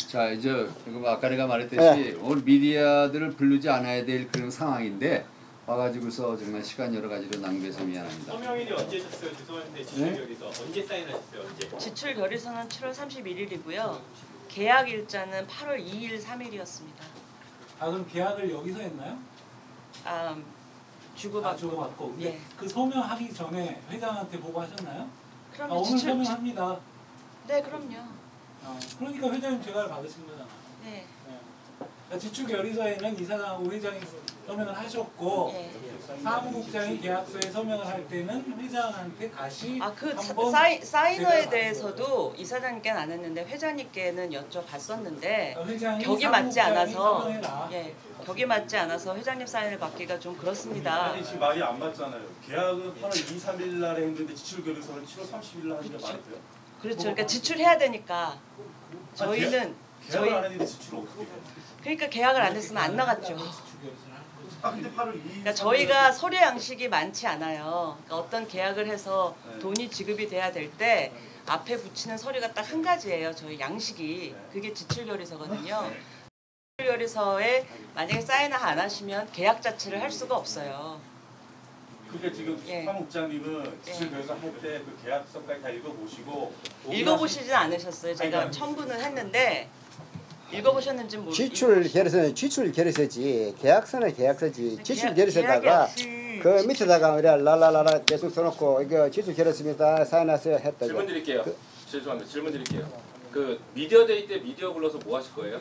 S1: 자 이제 아까 내가 말했듯이 오늘 미디어들을 부르지 않아야 될 그런 상황인데 와가지고서 정말 시간 여러 가지로 낭비해서 미안합니다.
S11: 서명일이 언제셨어요? 죄송한데 지출 결의서 언제 사인하셨어요? 언제?
S4: 지출 결의서는 7월 31일이고요. 계약 일자는 8월 2일, 3일이었습니다.
S8: 그럼 계약을 여기서 했나요?
S4: 주고받고.
S8: 주고받고. 근데
S4: 예.
S8: 그 서명하기 전에 회장한테 보고하셨나요?
S4: 그럼
S8: 오늘
S4: 지출.
S8: 서명합니다.
S4: 네, 그럼요.
S8: 그러니까 회장님 제가를 받으신 거잖아요.
S4: 네.
S8: 지출 결의서에는 이사장하고 회장이 서명을 하셨고
S4: 예.
S8: 사무국장이 계약서에 서명을 할 때는 회장한테 다시
S4: 그
S8: 한번
S4: 사이너에
S8: 제가-
S4: 대해서도 이사장님께는 안 했는데 회장님께는 여쭤봤었는데
S8: 회장이
S4: 격이 맞지
S8: 사무국장이
S4: 않아서
S8: 서명해라.
S4: 격이 맞지 않아서 회장님 사인을 받기가 좀 그렇습니다.
S5: 아니 지금 말이 안 맞잖아요. 계약은 8월 2, 3일 날에 했는데 지출 결의서를 7월 30일 날 하는 게 말이 돼요?
S4: 그렇죠. 그러니까 지출해야 되니까 저희는
S5: 계약을 안 했는데 지출을 어떻게 해요?
S4: 그러니까 계약을 안 했으면 안 나갔죠.
S5: 근데 8월 2일
S4: 그러니까 저희가 서류 양식이 많지 않아요. 그러니까 어떤 계약을 해서
S5: 네.
S4: 돈이 지급이 돼야 될 때 앞에 붙이는 서류가 딱 한 가지예요. 저희 양식이. 그게 지출결의서거든요. 지출결의서에 만약에 사인을 안 하시면 계약 자체를 할 수가 없어요.
S5: 그러니까 지금
S4: 예.
S5: 사무국장님은 지출 결의서 할 때 그 계약서까지 다 읽어보시고
S4: 읽어보시진 않으셨어요. 제가
S5: 아니,
S4: 첨부는 했는데 읽어보셨는지 모르겠어요.
S3: 지출 결의서지 계약서는 계약서지 지출
S4: 계약이
S3: 결의서다가
S4: 없이
S3: 그 밑에다가 우리가 랄랄랄라 계속 써놓고 이거 지출 결의서입니다 사인하세요 했다고.
S7: 질문 드릴게요. 죄송합니다. 질문 드릴게요. 그 미디어데이 때 미디어 불러서 뭐 하실 거예요?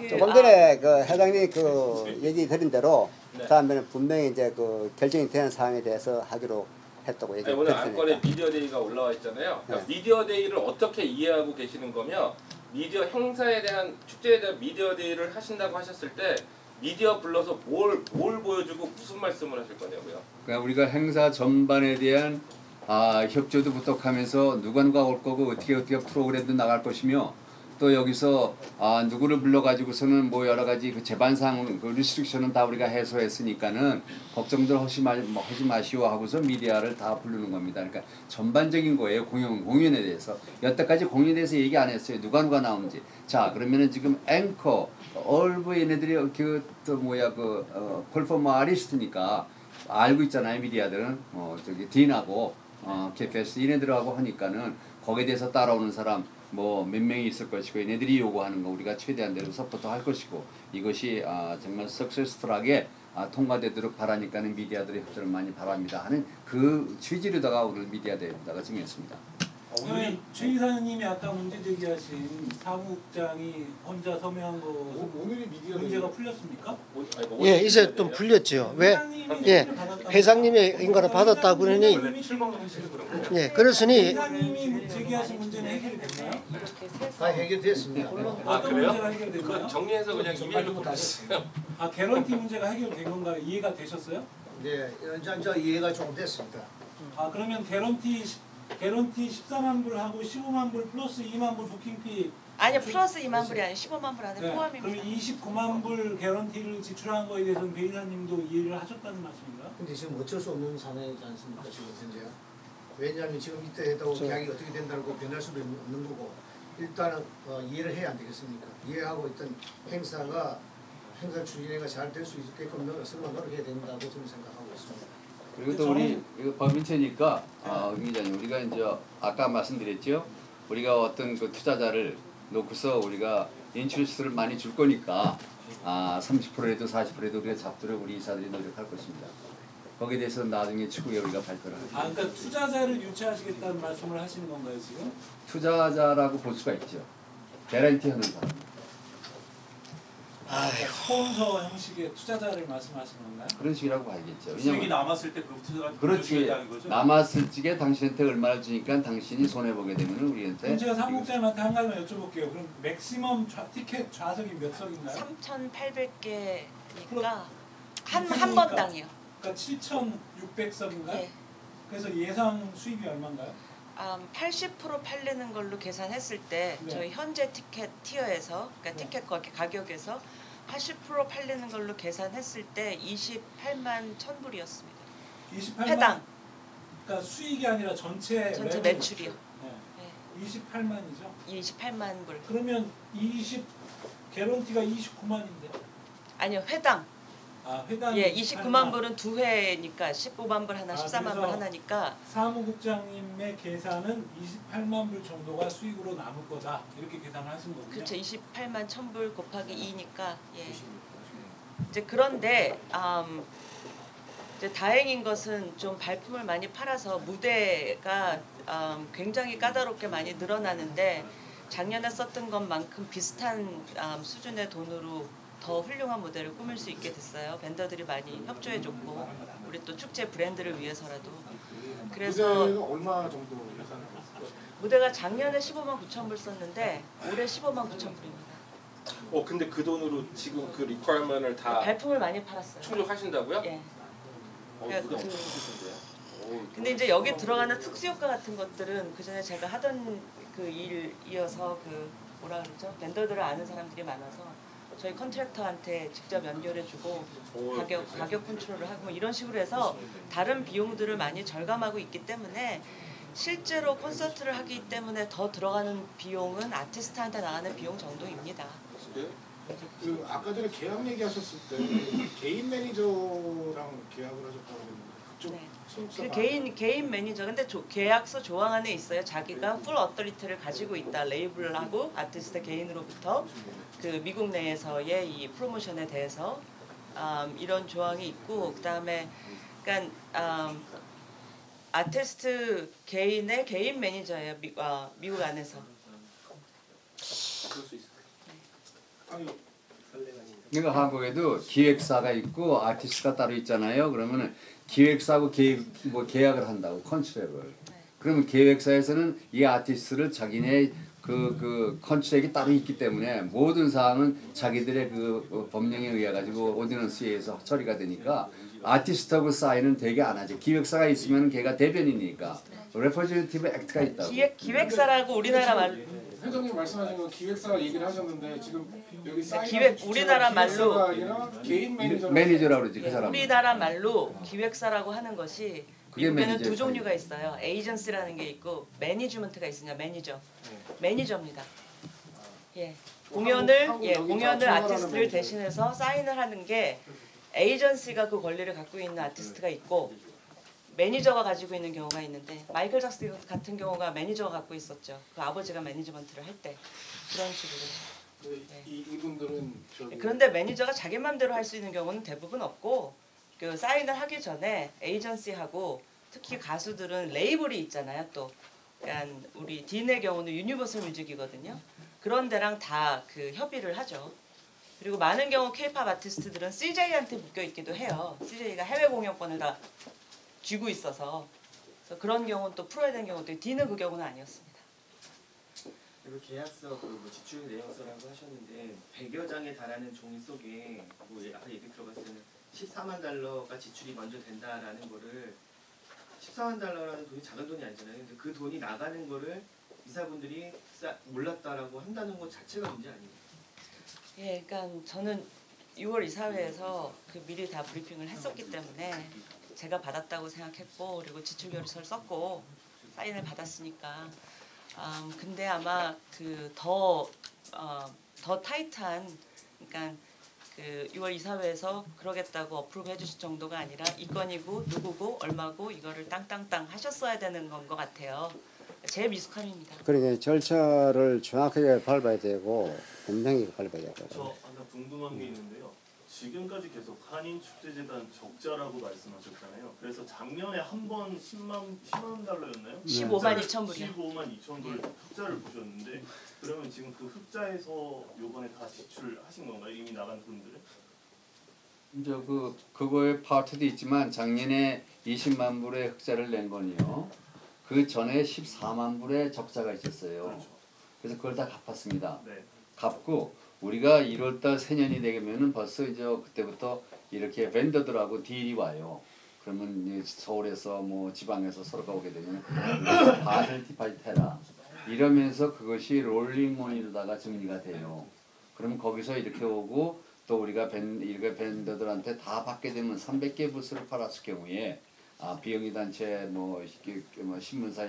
S3: 조금 전에 그 회장님 그 얘기 드린 대로
S7: 네.
S3: 다음에는 분명히 이제 그 결정이 되는 사항에 대해서 하기로 했다고
S7: 아니, 오늘 안건에
S3: 얘기했으니까.
S7: 미디어데이가 올라와 있잖아요. 그러니까
S3: 네.
S7: 미디어데이를 어떻게 이해하고 계시는 거며 미디어 행사에 대한 축제에 대한 미디어데이를 하신다고 하셨을 때 미디어 불러서 뭘 보여주고 무슨 말씀을 하실 거냐고요.
S1: 그러니까 우리가 행사 전반에 대한 협조도 부탁하면서 누가 올 거고 어떻게 프로그램도 나갈 것이며 또 여기서 누구를 불러가지고서는 뭐 여러 가지 그 제반상 그 리스트릭션은 다 우리가 해소했으니까는 걱정들 하지 마시오 하고서 미디어를 다 부르는 겁니다. 그러니까 전반적인 거예요. 공연에 대해서. 여태까지 공연에 대해서 얘기 안 했어요. 누가 나오는지. 자 그러면은 지금 앵커, 얼브 얘네들이 퍼포머 아리스트니까 알고 있잖아요. 미디어들은 저기 딘하고 케페스 얘네들하고 하니까는 거기에 대해서 따라오는 사람 뭐 몇 명이 있을 것이고 얘네들이 요구하는 거 우리가 최대한 대로 서포트 할 것이고 이것이 정말 석세스풀하게 통과되도록 바라니까는 미디어들의 협조를 많이 바랍니다 하는 그 취지로다가 오늘 미디어데이에다가 정했습니다.
S8: 오늘 최 이사님이 아까 문제 제기하신 사무국장이 혼자 서명한 거
S9: 오늘이 미디어
S8: 문제가 풀렸습니까?
S2: 예, 이제 좀 풀렸죠. 왜? 예, 회장님의 인가를 받았다 그러니 예, 그랬으니
S8: 이사님이 제기하신 문제는 해결이 됐나요?
S6: 다 해결됐습니다.
S8: 어떤
S7: 그래요?
S8: 문제가 해결됐나요?
S7: 그거 정리해서 그냥 이메일로 보내주세요.
S8: 개런티 문제가 해결된 건가요? 이해가 되셨어요?
S6: 네, 이제 이해가 좀 됐습니다.
S8: 그러면 개런티 13만 불 하고 15만 불 플러스 2만 불 부킹피
S4: 아니요 플러스 2만 불이 아니고 15만 불 안에
S8: 네.
S4: 포함입니다.
S8: 그럼 29만 불 개런티를 지출한 거에 대해서는 배 이사님도 이해를 하셨다는 말씀인가요?
S6: 근데 지금 어쩔 수 없는 상황이지 않습니까 지금 현재. 왜냐하면 지금 이때 했다고 계약이 어떻게 된다고 변할 수도 없는 거고 일단은 이해를 해야 안 되겠습니까? 이해하고 있던 행사 추진회가 잘 될 수 있게끔 서로 노력해야 된다고 저는 생각하고 있습니다.
S1: 그리고 또 우리 이거 법인체니까 김 기자님 우리가 이제 아까 말씀드렸죠. 우리가 어떤 그 투자자를 놓고서 우리가 인출스를 많이 줄 거니까 30%에도 40%에도 우리가 잡도록 우리 이사들이 노력할 것입니다. 거기에 대해서 나중에 추후에 우리가 발표를 하죠.
S8: 그러니까 투자자를 유치하시겠다는 말씀을 하시는 건가요 지금?
S1: 투자자라고 볼 수가 있죠. 개런티 하는 사람.
S8: 스폰서 형식의 투자자를 말씀하시는 건가요?
S1: 그런 식이라고 봐야겠죠.
S5: 수익이 남았을 때 그 투자가
S1: 그렇지.
S5: 되는 거죠?
S1: 남았을 적에 당신한테 얼마를 주니까 당신이 손해 보게 되면 우리한테.
S8: 그럼 제가 사무국장님한테 한 가지만 여쭤볼게요. 그럼 맥시멈 티켓 좌석이 몇 석인가요?
S4: 3,800개니까 한 번당이요.
S8: 그러니까 7,600석인가요?
S4: 예.
S8: 그래서 예상 수입이 얼마인가요?
S4: 80% 팔리는 걸로 계산했을 때
S8: 네.
S4: 저희 현재 티켓 티어에서 그러니까 티켓 가격에서 80% 팔리는 걸로 계산했을 때 28만 1,000불이었습니다.
S8: 28만.
S4: 해당.
S8: 그러니까 수익이 아니라 전체
S4: 매출이요.
S8: 네. 28만이죠.
S4: 28만 불.
S8: 그러면 개런티가 29만인데.
S4: 아니요 회당.
S8: 회당.
S4: 예, 29만 불은 두 회니까 15만 불 하나, 14만 불 하나니까.
S8: 사무국장님의 계산은 28만 불 정도가 수익으로 남을 거다 이렇게 계산을 하신 거군요.
S4: 그렇죠. 28만 1,000불 곱하기 2니까 예. 이제 그런데 이제 다행인 것은 좀 발품을 많이 팔아서 무대가 굉장히 까다롭게 많이 늘어나는데 작년에 썼던 것만큼 비슷한 수준의 돈으로 더 훌륭한 무대를 꾸밀 수 있게 됐어요. 벤더들이 많이 협조해줬고 우리 또 축제 브랜드를 위해서라도. 그래서
S9: 무대가 얼마 정도 예산을 했어요?
S4: 무대가 작년에 15만 9천 불 썼는데 올해 15만 9천 불입니다.
S7: 근데 그 돈으로 지금 그 리퀘어먼을 다
S4: 발품을 많이 팔았어요.
S7: 충족하신다고요?
S4: 예.
S7: 무대 엄청 크신데요?
S4: 근데 이제 여기 들어가는 특수 효과 같은 것들은 그 전에 제가 하던 그 일 이어서 그 뭐라 그러죠? 벤더들을 아는 사람들이 많아서 저희 컨트랙터한테 직접 연결해주고 가격 컨트롤을 하고 뭐 이런 식으로 해서 다른 비용들을 많이 절감하고 있기 때문에 실제로 콘서트를 하기 때문에 더 들어가는 비용은 아티스트한테 나가는 비용 정도입니다.
S9: 그 아까 전에 계약 얘기하셨을 때 개인 매니저랑 계약을 하셨다고 했는데 그쪽
S4: 네.
S9: 소속사가
S4: 그 개인 매니저 근데 계약서 조항 안에 있어요. 자기가 풀 어터리티를 가지고 있다. 레이블하고 아티스트 개인으로부터 그 미국 내에서의 이 프로모션에 대해서 이런 조항이 있고 그다음에 그러니까 아티스트 개인의 개인 매니저예요. 미국 안에서.
S7: 그럴 수 있어요.
S9: 아니
S1: 그러니까 한국에도 기획사가 있고 아티스트가 따로 있잖아요. 그러면은 기획사하고 계약을 한다고 컨트랙을. 그러면 기획사에서는 이 아티스트를 자기네 그 컨트랙이 따로 있기 때문에 모든 사항은 자기들의 그 법령에 의해 가지고 오디넌스에 의해서 처리가 되니까 아티스트하고 사인은 되게 안 하죠. 기획사가 있으면 걔가 대변인이니까 레퍼레젠티브 액트가 있다고.
S4: 기획사라고 우리나라 말
S9: 회장님 말씀하신 건 기획사 얘기를 하셨는데 지금 여기
S4: 우리나라 말로
S9: 아니라 개인
S1: 매니저라고 그러지 그 사람.
S4: 우리나라 말로 기획사라고 하는 것이
S1: 그게
S4: 미국에는
S1: 매니저예요.
S4: 두 종류가 있어요. 에이전시라는 게 있고 매니지먼트가 있으니까 매니저입니다. 예. 공연을 아티스트를 대신해서 사인을 하는 게 에이전시가 그 권리를 갖고 있는 아티스트가 있고 매니저가 가지고 있는 경우가 있는데 마이클 잭슨 같은 경우가 매니저가 갖고 있었죠. 그 아버지가 매니지먼트를 할 때 그런 식으로.
S9: 이분들은 저기
S4: 그런데 매니저가 자기 맘대로 할 수 있는 경우는 대부분 없고 그 사인을 하기 전에 에이전시하고 특히 가수들은 레이블이 있잖아요. 또 그러니까 우리 딘의 경우는 유니버설 뮤직이거든요. 그런 데랑 다 그 협의를 하죠. 그리고 많은 경우 K-팝 아티스트들은 CJ한테 묶여 있기도 해요. CJ가 해외 공연권을 다 쥐고 있어서 그래서 그런 경우는 또 풀어야 되는 경우도 딘은 그 경우는 아니었습니다.
S11: 그리고 계약서 뭐 지출 내역서라고 하셨는데 100여 장에 달하는 종이 속에 뭐 아까 얘기 들어봤을 때는 14만 달러가 지출이 먼저 된다라는 거를 14만 달러라는 돈이 작은 돈이 아니잖아요. 근데 그 돈이 나가는 거를 이사분들이 몰랐다라고 한다는 것 자체가 문제 아니에요?
S4: 예, 그러니까 저는 6월 이사회에서 그 미리 다 브리핑을 했었기 때문에 제가 받았다고 생각했고 그리고 지출 결의서를 썼고 사인을 받았으니까 근데 아마 그 더 타이트한 그러니까 그 6월 이사회에서 그러겠다고 어프로브 해주실 정도가 아니라 이 건이고 누구고 얼마고 이거를 땅땅땅 하셨어야 되는 건 것 같아요. 제 미숙함입니다.
S3: 그러니까 절차를 정확하게 밟아야 되고 분명히 밟아야 되고.
S10: 저 하나 궁금한 게 있는데요. 지금까지 계속 한인축제재단 적자라고 말씀하셨잖아요. 그래서 작년에 한 번 10만 달러였나요?
S4: 15만 2천 불이요.
S10: 15만 2천 불 흑자를 보셨는데 그러면 지금 그 흑자에서 요번에 다 지출하신 건가요? 이미 나간 돈들을?
S1: 이제 그거의 파트도 있지만 작년에 20만 불의 흑자를 낸 건요. 그 전에 14만 불의 적자가 있었어요.
S10: 그렇죠.
S1: 그래서 그걸 다 갚았습니다.
S10: 네.
S1: 갚고 우리가 1월달 새년이 되면은 벌써 이제 그때부터 이렇게 벤더들하고 딜이 와요. 그러면 이제 서울에서 뭐 지방에서 서로가 오게 되면 반을 디파이트해라. 이러면서 그것이 롤링몬이로다가 정리가 돼요. 그러면 거기서 이렇게 오고 또 우리가 벤더들한테 다 받게 되면 300개 부스를 팔았을 경우에 비영리 단체 뭐 신문사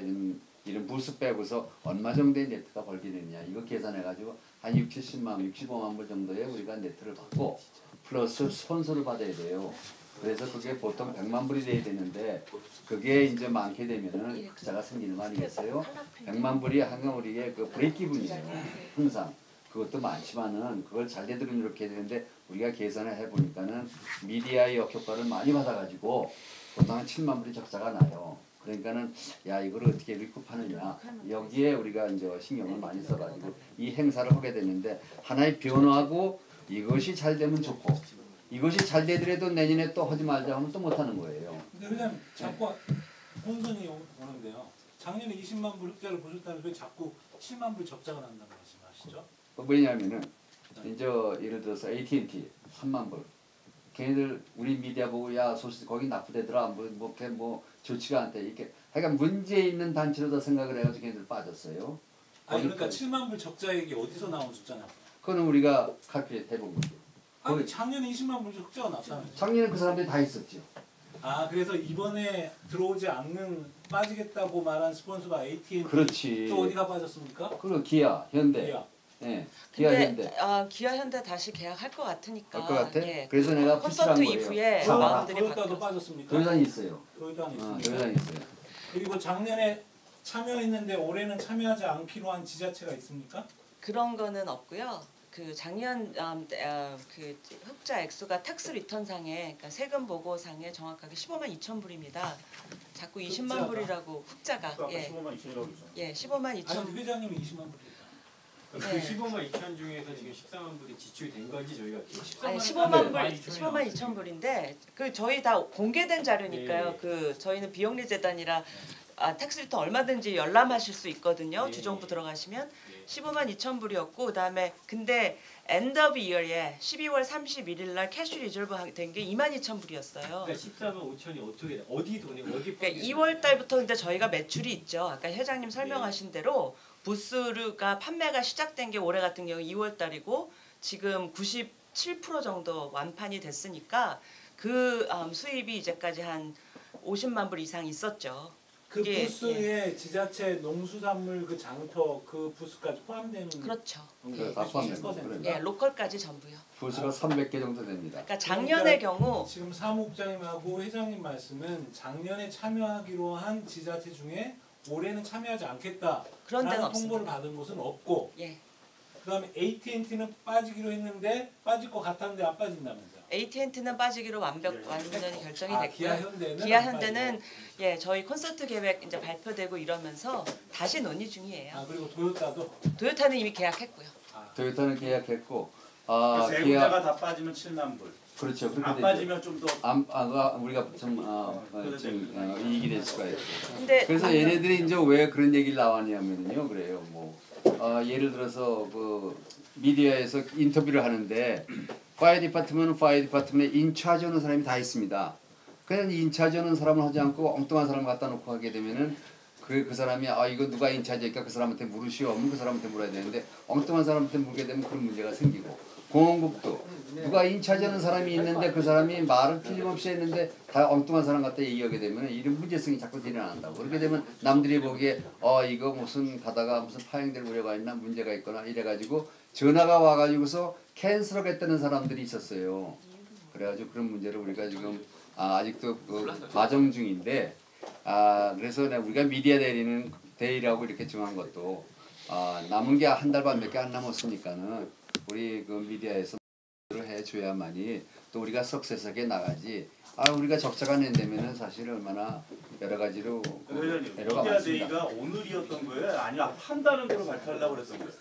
S1: 이런 부스 빼고서 얼마 정도의 네트가 벌게 되느냐 이거 계산해가지고 한 60, 70만, 65만 불 정도의 우리가 네트를 받고 플러스 스폰서를 받아야 돼요. 그래서 그게 보통 100만 불이 돼야 되는데 그게 이제 많게 되면은 흑자가 생기는 거 아니겠어요? 100만 불이 항상 우리의 그 브레이크이븐이에요. 항상. 그것도 많지만은 그걸 잘 되도록 이렇게 되는데 우리가 계산을 해보니까는 미디어의 역효과를 많이 받아가지고 보통 한 7만 불이 적자가 나요. 그러니까는 야 이걸 어떻게 리쿠파느냐 여기에 우리가 이제 신경을 많이 써가지고 이 행사를 하게 되는데 하나의 변화하고 이것이 잘 되면 좋고 이것이 잘 되더라도 내년에 또 하지 말자 하면 또 못하는 거예요.
S8: 근데 회장님 자꾸 혼선이 오는데요. 작년에 20만 불 흑자를 보셨다면 왜 자꾸 7만 불 적자가 난다고 말씀하시죠?
S1: 왜냐하면은 이제 예를 들어서 AT&T 3만 불. 걔네들 우리 미디어 보고 야 소식 거기 나쁘대더라 뭐 좋지가 않대 이렇게 하여간 문제 있는 단체로 다 생각을 해가지고 걔네들 빠졌어요.
S8: 아니 그러니까 7만 불 적자액이 어디서 나온 숫자냐?
S1: 그거는 우리가 칼큘레이트 해본 거죠.
S8: 아니 작년에 20만 불 흑자가 났다면서요?
S1: 작년에 그 사람들이 다 있었죠.
S8: 아 그래서 이번에 들어오지 않는 빠지겠다고 말한 스폰서가 AT&T
S1: 그렇지.
S8: 또 어디가 빠졌습니까?
S1: 그리고 기아, 현대.
S8: 기아.
S1: 예. 기아, 현대.
S4: 기아 현대 다시 계약할 것 같으니까.
S1: 할 것 같아?
S4: 예.
S1: 그래서 내가
S4: 콘서트
S1: 푸시한 거예요.
S4: 이후에 마음들이
S8: 도요타도 빠졌습니까?
S1: 도요타는 있어요.
S8: 도요타는 있습니다.
S1: 도요타는 있어요.
S8: 그리고 작년에 참여했는데 올해는 참여하지 않기로 한 지자체가 있습니까?
S4: 그런 거는 없고요. 그 작년 그 흑자 액수가 텍스 리턴 상에 그러니까 세금 보고 상에 정확하게 15만 2천 불입니다. 자꾸 20만 불이라고 흑자가 예.
S10: 15만 2천이라고 그랬죠.
S4: 예, 15만 2천.
S8: 아니 회장님이 20만 불이에요.
S12: 그
S4: 네.
S12: 15만 2천 중에서 지금 14만 불이 지출된 건지 저희가
S4: 아니 15만 2천 불인데 그 저희 다 공개된 자료니까요.
S12: 네.
S4: 그 저희는 비영리 재단이라 텍스 리턴 얼마든지 열람하실 수 있거든요.
S12: 네.
S4: 주정부 들어가시면
S12: 네.
S4: 15만 2천 불이었고 그다음에 근데 엔드 오브 이어에 12월 31일 날 캐시 리저브 된 게 2만 2천 불이었어요.
S12: 그러니까 14만 5천이 어떻게 돼? 어디 돈이 어디
S4: 그러니까 2월 달부터 근데 저희가 매출이 있죠. 아까 회장님 설명하신 대로 부스가 판매가 시작된 게 올해 같은 경우 2월 달이고 지금 97% 정도 완판이 됐으니까 그 수입이 이제까지 한 50만 불 이상 있었죠.
S8: 그
S4: 그게,
S8: 부스에 지자체 농수산물 그 장터 그 부스까지 포함되는
S4: 그렇죠.
S1: 네, 다 포함됩니다.
S4: 예, 로컬까지 전부요.
S1: 부스가 300개 정도 됩니다.
S4: 그러니까 작년의 경우
S8: 지금 사무국장님하고 회장님 말씀은 작년에 참여하기로 한 지자체 중에 올해는 참여하지 않겠다.
S4: 그런 데는
S8: 라는 통보를
S4: 없습니다.
S8: 받은 곳은 없고
S4: 예.
S8: 그다음에 AT&T는 빠지기로 했는데 빠질 것 같았는데 안 빠진다면서요.
S4: AT&T는 빠지기로 완전히 결정이 됐고요.
S8: 기아 현대는
S4: 기아
S8: 안
S4: 현대는 예 저희 콘서트 계획 이제 발표되고 이러면서 다시 논의 중이에요.
S8: 아 그리고 도요타도
S4: 도요타는 이미 계약했고요.
S1: 도요타는 계약했고
S10: 세 군데가 다 빠지면 7만 불.
S1: 그렇죠. 그렇게
S10: 안
S1: 되죠.
S10: 빠지면 좀 더
S1: 우리가 이익이 될 수가 있고.
S4: 근데
S1: 그래서 얘네들이 이제 왜 그런 얘기를 나왔냐면요, 그래요. 뭐 예를 들어서 그 미디어에서 인터뷰를 하는데 파이어 디파트먼에 인차지 하는 사람이 다 있습니다. 그냥 인차지 하는 사람을 하지 않고 엉뚱한 사람 갖다 놓고 하게 되면은 그 사람이 이거 누가 인차지니까 그 사람한테 물으시오. 하면 그 사람한테 물어야 되는데 엉뚱한 사람한테 물게 되면 그런 문제가 생기고 공원국도 누가 인차지하는 사람이 있는데 그 사람이 말을 틀림없이 했는데 다 엉뚱한 사람 갖다 얘기하게 되면 이런 문제성이 자꾸 일어난다고. 그렇게 되면 남들이 보기에 이거 무슨 가다가 무슨 파행될 우려가 있나 문제가 있거나 이래가지고 전화가 와가지고서 캔슬하겠다는 사람들이 있었어요. 그래가지고 그런 문제를 우리가 지금 아직도 과정 중인데 그래서 우리가 미디어 데이라고 이렇게 정한 것도 남은 게 한 달 반밖에 안 남았으니까는 우리 그 미디어에서 해줘야만이 또 우리가 석세스하게 나가지. 우리가 적자가 낸다면은 사실 얼마나 여러 가지로
S10: 회장님,
S1: 애로가
S10: 미디어
S1: 많습니다.
S10: 데이가 오늘이었던 거예요? 아니면 한다는 대로 발표하려고 그랬던 거예요?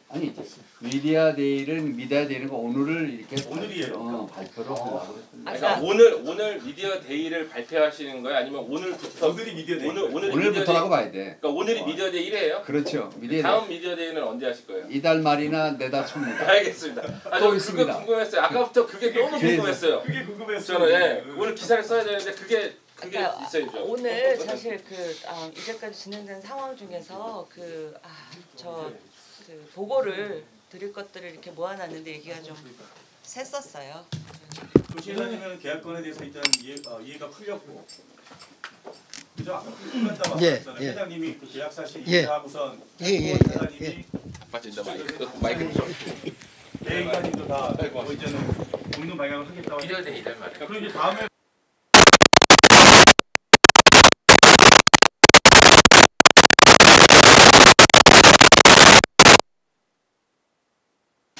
S1: 아니 미디어 데이는 오늘을 이렇게
S10: 오늘이에요.
S1: 발표를 하려고 그랬습니다.
S7: 그러니까 오늘 미디어 데이를 발표하시는 거예요? 아니면 오늘부터?
S10: 오늘이 미디어 데이.
S1: 오늘부터라고 봐야 돼.
S7: 그러니까 오늘이 미디어 데이 1회예요?
S1: 그렇죠. 미디어
S7: 다음 미디어 데이는 언제 하실 거예요?
S1: 이달 말이나 내달 초입니다.
S7: 알겠습니다.
S1: 또 있습니다.
S7: 그거 궁금했어요. 아까부터 그게 너무 궁금했어요.
S10: 그게 궁금했어요.
S7: 저는 오늘 기사를 써야 되는데 그게
S4: 그러니까
S7: 있어야죠.
S4: 오늘 사실 이제까지 진행된 상황 중에서 그 보고를 드릴 것들을 이렇게 모아놨는데 얘기가 좀 셌었어요.
S10: 시장님은 계약건에 대해서 일단 이해가 풀렸고, 그죠? 아까 풀렸다고
S2: 예,
S10: 하셨잖아요.
S2: 예.
S10: 회장님이 그 계약 사실
S2: 예.
S10: 이해하고선
S2: 예.
S7: 빠진다 마이크 좀.
S10: 대행관님도 다 이제는 돕는 방향을 하겠다고.
S7: 미디어 데이 이달 말에.
S10: 그럼 이제 다음에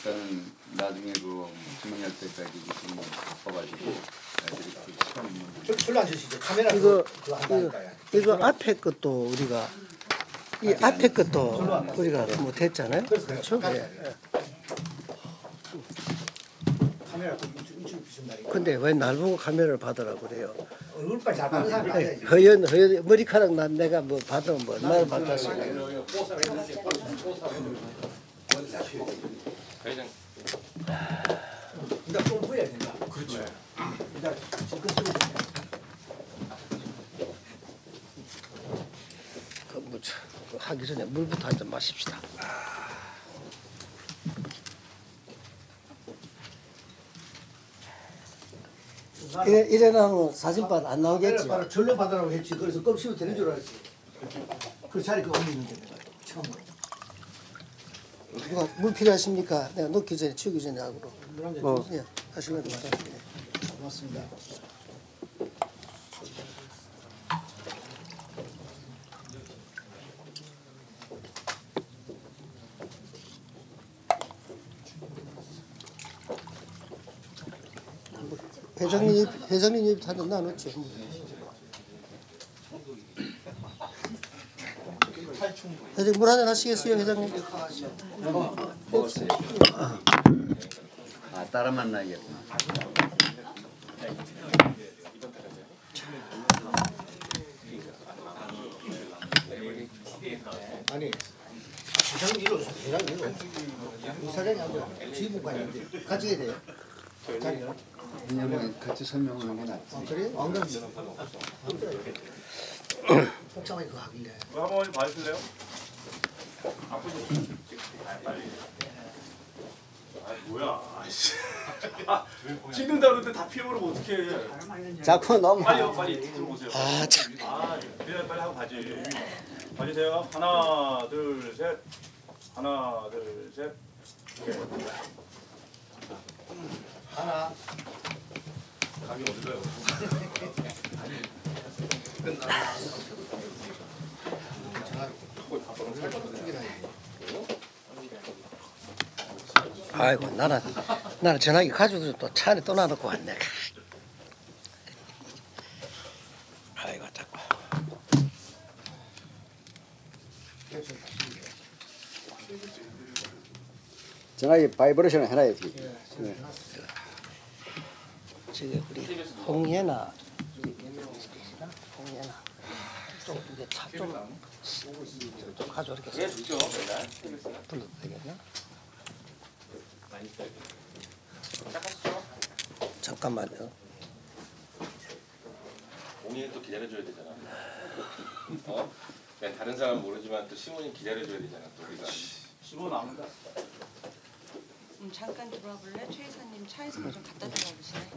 S1: 일단은 나중에 증명할 때까지 좀 바빠가지고 애들이 그 시간
S6: 별로 안 주시죠. 카메라
S2: 이거
S6: 그거 한다니까요.
S2: 이거 앞에 것도 우리가 이 앞에 것도 우리가 뭐 됐잖아요. 그렇죠? 예.
S6: 카메라 또 인출 비춘다니까.
S2: 근데 왜 날 보고 카메라를 받으라고 그래요?
S6: 얼굴빨 잘 받는 사람이 받아야지.
S2: 허연 머리카락 난 내가 뭐 받으면 뭐 얼마나 받았어.
S7: 회장
S6: 일단 좀 보여야 된다. 그렇죠. 일단 지금
S2: 뭐 하기 전에 물부터 한 잔 마십시다. 이래나면 사진빨 안 나오겠지.
S6: 바로 절로 받으라고 했지. 그래서 껍질로 되는 줄 알았지. 그 자리 그 옮기는데 내가 처음으로.
S2: 누가 물 필요하십니까? 내가 놓기 전에 치우기 전에 하고.
S6: 물한잔
S2: 뭐
S6: 주세요.
S2: 하시면 됩니다.
S6: 고맙습니다.
S2: 회장님 입 한잔 나눴지. 회장님 물 한잔 하시겠어요, 회장님?
S1: 먹었어요. 아 따라 만나야겠구나.
S6: 아니 회장님 이로 회장님 이로 이사장이 아니라 지휘부관인데 같이 해야 돼요. 자리요.
S1: 왜냐면 같이 설명하는 게 낫지.
S6: 그래요? 안 그러면 복잡하게 그거 하길래.
S5: 한 번 봐주실래요? 뭐야? 아이씨. 찍는다 그러는데 다 피해버리면 어떡해.
S3: 자꾸 너무
S5: 빨리요, 빨리 들어오세요.
S2: 아 참.
S5: 그래 빨리 하고 가지. 봐주세요. 하나, 둘, 셋. 하나, 둘, 셋. 오케이.
S6: 하나.
S5: 감이 어디가요?
S2: 아이고 나는 전화기 가지고 또 차 안에 또 놔놓고 왔네. 아이고 자꾸.
S3: 전화기 바이브레이션 해놔야지. 네.
S2: 지금 우리 홍예나 좀 이제 차좀 가져 이렇게 불러도 되겠나? 잠깐만요.
S7: 공인이 또 기다려줘야 되잖아. 어? 그냥 다른 사람 모르지만 또 시몬이 기다려줘야 되잖아. 또 우리가.
S5: 시몬 아무다.
S4: 잠깐 들어와 볼래? 최 이사님 차에서 뭐 좀 갖다 주라 그러시네.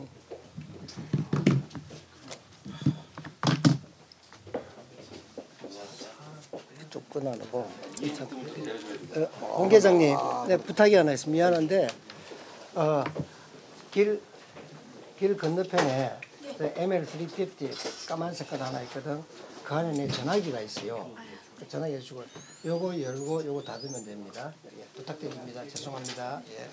S2: 좀 끊어놓고. 홍 계장님, 네, 부탁이 하나 있으면 미안한데 길 건너편에 ML350 까만 색깔 하나 있거든. 그 안에 내 전화기가 있어요. 그 전화기 해주고 요거 열고 요거 닫으면 됩니다. 예, 부탁드립니다. 죄송합니다. 예.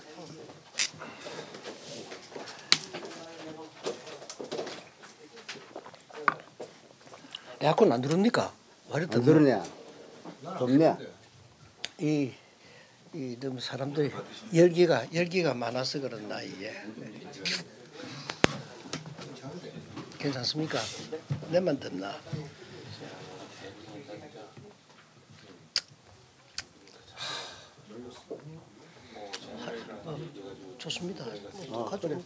S2: 에어컨 안 들어옵니까?
S3: 안 들으냐? 덥냐?
S2: 이 너무 사람들이 열기가 많아서 그렇나 이게. 괜찮습니까? 내만 덥나? 좋습니다. 가지고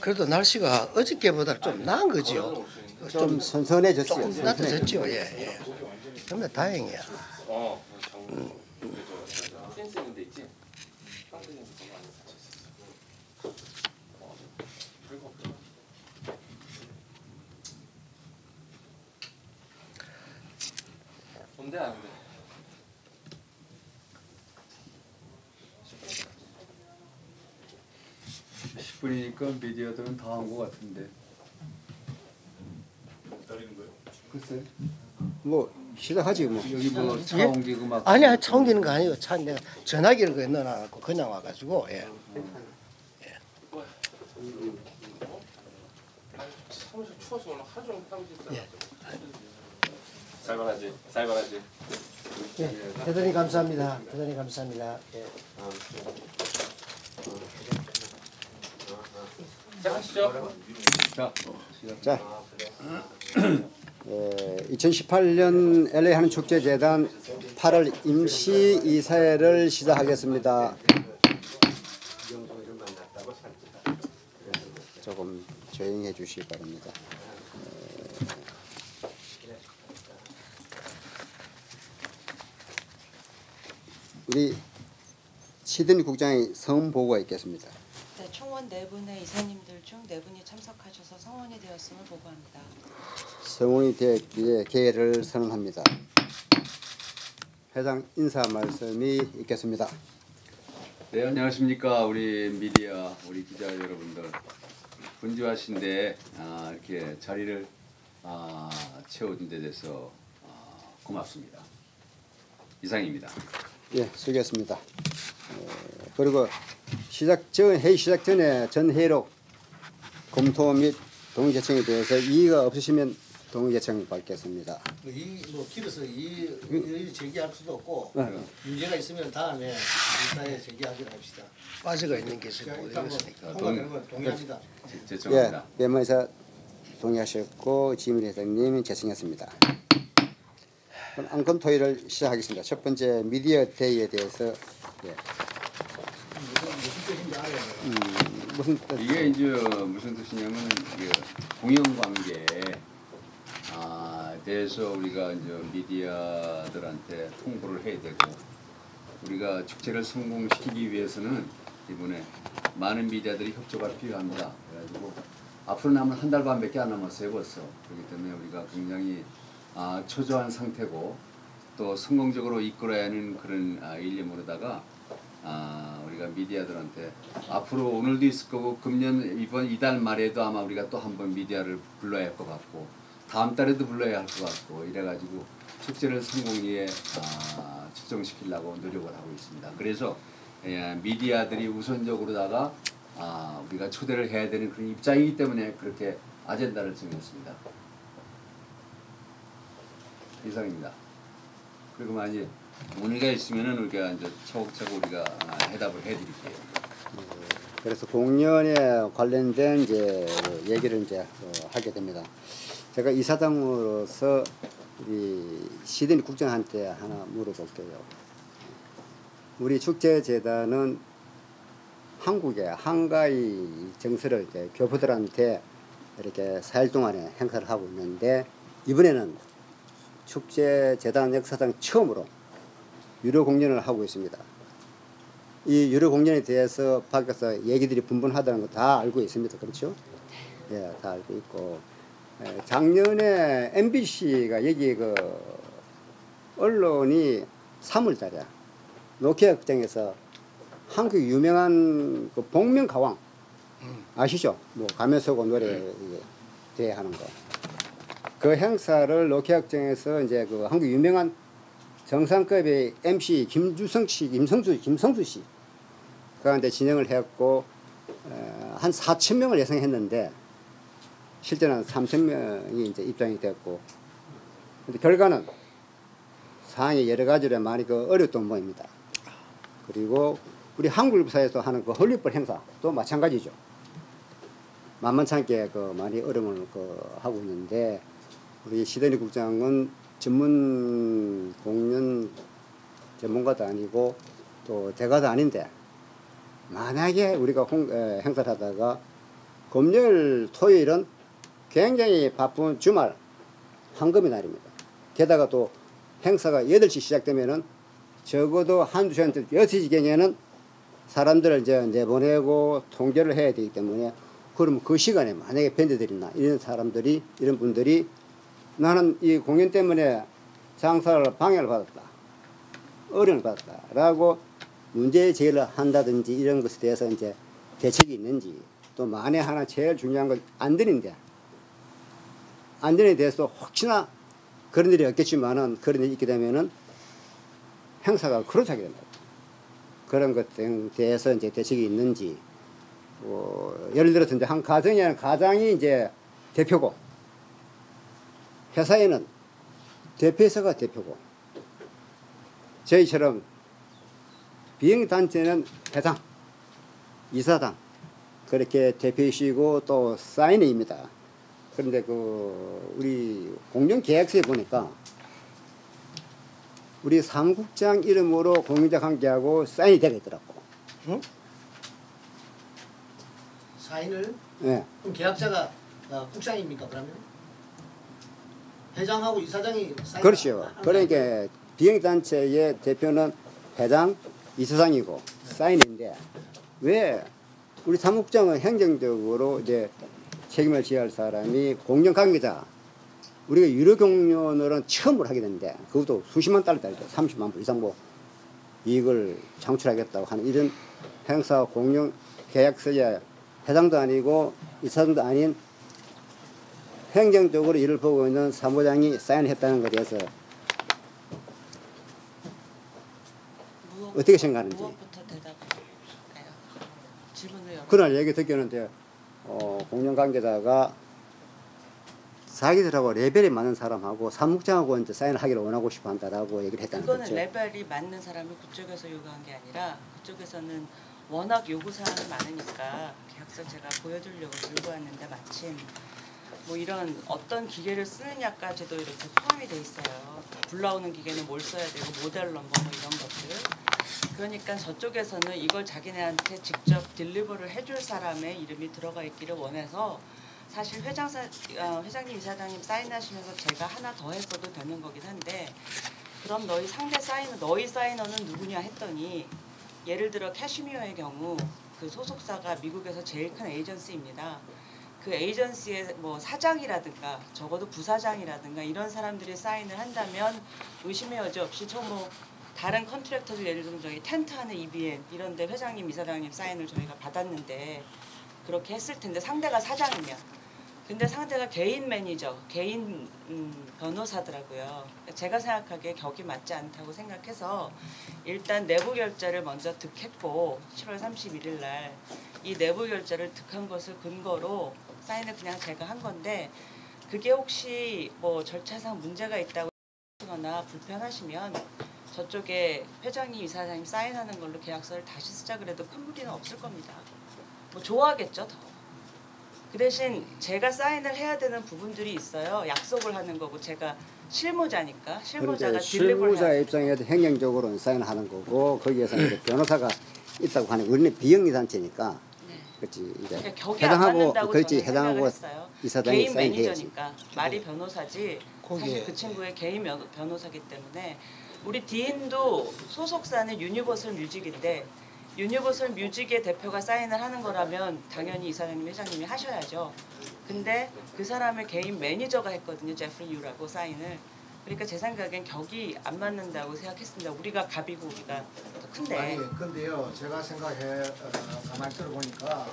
S2: 그래도 날씨가 어저께보다 좀 나은 거지요.
S3: 좀 선선해졌어요.
S2: 조금 따뜻했죠. 예. 근데 다행이야.
S7: 센스 있는 데 있지? 뭔데 안 돼?
S1: 10분이니까 미디어들은 다 한 것 같은데.
S5: 기다리는 거예요?
S1: 글쎄.
S3: 뭐 시작하지 뭐.
S1: 여기 뭐 차
S2: 예?
S1: 옮기고 막.
S2: 아니야, 차 옮기는 거 아니고 차 내가 전화기를 거기 넣어놔갖고 그냥 와가지고 예.
S7: 사무실 추워서 오늘 하루 종일 사무실 있어.
S2: 예.
S7: 살벌하지.
S2: 대단히 감사합니다. 대단히 감사합니다. 예.
S7: 시작하시죠.
S1: 자,
S3: 2018년 LA 하는 축제재단 8월 임시 이사회를 시작하겠습니다. 조금 조용히 해주시기 바랍니다. 우리 시드니 국장의 성원 보고가 있겠습니다.
S4: 네, 총원 4분의 이사님들 중 4분이 참석하셔서 성원이 되었음을 보고합니다.
S3: 성원이 되었기에 개회를 선언합니다. 회장 인사 말씀이 있겠습니다.
S1: 네, 안녕하십니까. 우리 미디어, 우리 기자 여러분들. 분주하신데 이렇게 자리를 채워준 데 대해서 고맙습니다. 이상입니다.
S3: 예, 수고했습니다. 그리고 회의 시작 전에 전 회의록 검토 및 동의 제청에 대해서 이의가 없으시면 동의 제청 받겠습니다.
S6: 뭐 길어서 이 제기할 수도 없고 문제가 있으면 다음에 이사에 제기하기로 합시다.
S2: 빠져가 있는 게 있어요.
S6: 일단 뭐 통과되는 건 동의합니다.
S1: 제청합니다.
S3: 예, 메모에서 동의하셨고 지민 회장님 제청했습니다. 그럼 안건 토의를 시작하겠습니다. 첫 번째 미디어 데이에 대해서 예.
S6: 무슨 뜻인지 알아요.
S3: 무슨 뜻?
S1: 이게 이제 무슨 뜻이냐면 공영관계에 대해서 우리가 이제 미디어들한테 통보를 해야 되고 우리가 축제를 성공시키기 위해서는 이번에 많은 미디어들이 협조가 필요합니다. 그래가지고 앞으로 남은 한 달 반밖에 안 남았어요 벌써. 그렇기 때문에 우리가 굉장히 초조한 상태고 또 성공적으로 이끌어야 하는 그런 일념으로다가 우리가 미디어들한테 앞으로 오늘도 있을 거고 금년 이달 말에도 아마 우리가 또 한 번 미디어를 불러야 할 것 같고 다음 달에도 불러야 할 것 같고 이래가지고 축제를 성공리에 측정시키려고 노력을 하고 있습니다. 그래서 미디어들이 우선적으로다가 우리가 초대를 해야 되는 그런 입장이기 때문에 그렇게 아젠다를 정했습니다. 이상입니다. 그리고 만약 문의가 있으면은 우리가 이제 차곡차곡 우리가 해답을 해드릴게요.
S3: 그래서 공연에 관련된 이제 얘기를 이제 하게 됩니다. 제가 이사장으로서 우리 시드니 국장한테 하나 물어볼게요. 우리 축제재단은 한국의 한가위 정서를 이제 교포들한테 이렇게 4일 동안에 행사를 하고 있는데 이번에는 축제재단 역사상 처음으로 유료 공연을 하고 있습니다. 이 유료 공연에 대해서 밖에서 얘기들이 분분하다는 거 다 알고 있습니다. 그렇죠? 예, 다 알고 있고 작년에 MBC가 여기 언론이 3월달에 노키아 극장에서 한국 유명한 복면가왕 아시죠? 뭐 가면 쓰고 노래 대회하는 거. 그 행사를 노키아 극장에서 이제 한국 유명한 정상급의 MC 김성수 씨 그한테 진행을 했고 한 4,000명을 예상했는데 실제는 3,000명이 이제 입장이 됐고 근데 결과는 상황이 여러 가지로 많이 어려웠던 모양입니다. 그리고 우리 한국사에서 하는 헐리볼 행사도 마찬가지죠. 만만찮게 많이 어려움을 하고 있는데 우리 시드니 국장은 전문 공연 전문가도 아니고 또 대가도 아닌데 만약에 우리가 행사를 하다가 금요일 토요일은 굉장히 바쁜 주말 황금의 날입니다. 게다가 또 행사가 8시 시작되면은 적어도 한두 시간 6시경에는 사람들을 이제 내보내고 통제를 해야 되기 때문에 그러면 그 시간에 만약에 밴드들이나 이런 사람들이 이런 분들이 나는 이 공연 때문에 장사를 방해를 받았다. 어려움을 받았다. 라고 문제 제기를 한다든지 이런 것에 대해서 이제 대책이 있는지 또 만에 하나 제일 중요한 건 안전인데 안전에 대해서 혹시나 그런 일이 없겠지만은 그런 일이 있게 되면은 행사가 크로스하게 됩니다. 그런 것에 대해서 이제 대책이 있는지 예를 들어서 이제 한 가정에는 가장이 이제 대표고 회사에는 대표이사가 대표고 저희처럼 비행단체는 회장, 이사장 그렇게 대표이시고 또 사인입니다. 그런데 그 우리 공정계약서에 보니까 우리 사무국장 이름으로 공유자 관계하고 사인이 되어 있더라고.
S2: 응?
S6: 사인을
S3: 네.
S6: 그럼 계약자가 국장입니까 그러면? 회장하고 이사장이 사인.
S3: 그렇죠. 그러니까 비행단체의 대표는 회장, 이사장이고 사인인데 왜 우리 사무국장은 행정적으로 이제 책임을 져야 할 사람이 공정관계자 우리가 유료 경륜은 처음으로 하게 되는데 그것도 수십만 달러짜리죠. 30만 불 이상 뭐 이익을 창출하겠다고 하는 이런 행사 공영 계약서에 회장도 아니고 이사장도 아닌 행정적으로 일을 보고 있는 사무장이 사인했다는 것에 대해서 어떻게 생각하는지.
S4: 무엇부터 대답할까요? 질문을 열어.
S3: 그날 얘기 듣기는데 공정관계자가 자기들하고 레벨이 맞는 사람하고 사무국장하고 이제 사인을 하기를 원하고 싶어 한다라고 얘기를 했다는
S4: 그거는
S3: 거죠.
S4: 레벨이 맞는 사람이 그쪽에서 요구한 게 아니라 그쪽에서는 워낙 요구사항이 많으니까 계약서 제가 보여드리려고 들고 왔는데 마침 뭐 이런 어떤 기계를 쓰느냐까지도 이렇게 포함이 돼 있어요. 불나오는 기계는 뭘 써야 되고 모델 넘버 뭐 이런 것들. 그러니까 저쪽에서는 이걸 자기네한테 직접 딜리버를 해줄 사람의 이름이 들어가 있기를 원해서 사실 회장님, 이사장님 사인하시면서 제가 하나 더 했어도 되는 거긴 한데 그럼 너희 사이너는 누구냐 했더니 예를 들어 캐시미어의 경우 그 소속사가 미국에서 제일 큰 에이전시입니다. 그 에이전시의 뭐 사장이라든가 적어도 부사장이라든가 이런 사람들이 사인을 한다면 의심의 여지 없이 뭐 다른 컨트랙터들 예를 들면 저희 텐트하는 EBN 이런데 회장님, 이사장님 사인을 저희가 받았는데 그렇게 했을 텐데 상대가 사장이면 근데 상대가 개인 매니저, 개인 변호사더라고요. 제가 생각하기에 격이 맞지 않다고 생각해서 일단 내부 결제를 먼저 득했고 7월 31일 날 이 내부 결제를 득한 것을 근거로 사인을 그냥 제가 한 건데 그게 혹시 뭐 절차상 문제가 있다고 하거나 불편하시면 저쪽에 회장님, 이사장님 사인하는 걸로 계약서를 다시 쓰자 그래도 큰 무리는 없을 겁니다. 뭐 좋아하겠죠 더. 그 대신 제가 사인을 해야 되는 부분들이 있어요. 약속을 하는 거고 제가 실무자니까 실무자가
S3: 그런데
S4: 딜리버를
S3: 실무자
S4: 해야
S3: 입장에서 행정적으로는 사인하는 거고 거기에서 이제 변호사가 있다고 하는 우리는 비영리단체니까 그렇지 이제
S4: 그러니까 격이 안 맞는다고
S3: 그렇지
S4: 저는 생각을
S3: 해당하고
S4: 했어요.
S3: 이사장이
S4: 개인
S3: 사인해야지.
S4: 매니저니까 말이 변호사지 사실 그 친구의 개인 변호사기 때문에 우리 디인도 소속사는 유니버설 뮤직인데 유니버설 뮤직의 대표가 사인을 하는 거라면 당연히 이사장님, 회장님이 하셔야죠. 근데 그 사람의 개인 매니저가 했거든요. 제프리 유라고 사인을. 그러니까 제 생각엔 격이 안 맞는다고 생각했습니다. 우리가 갑이고 우리가 더 큰데.
S6: 아니 근데요 제가 가만히 들어보니까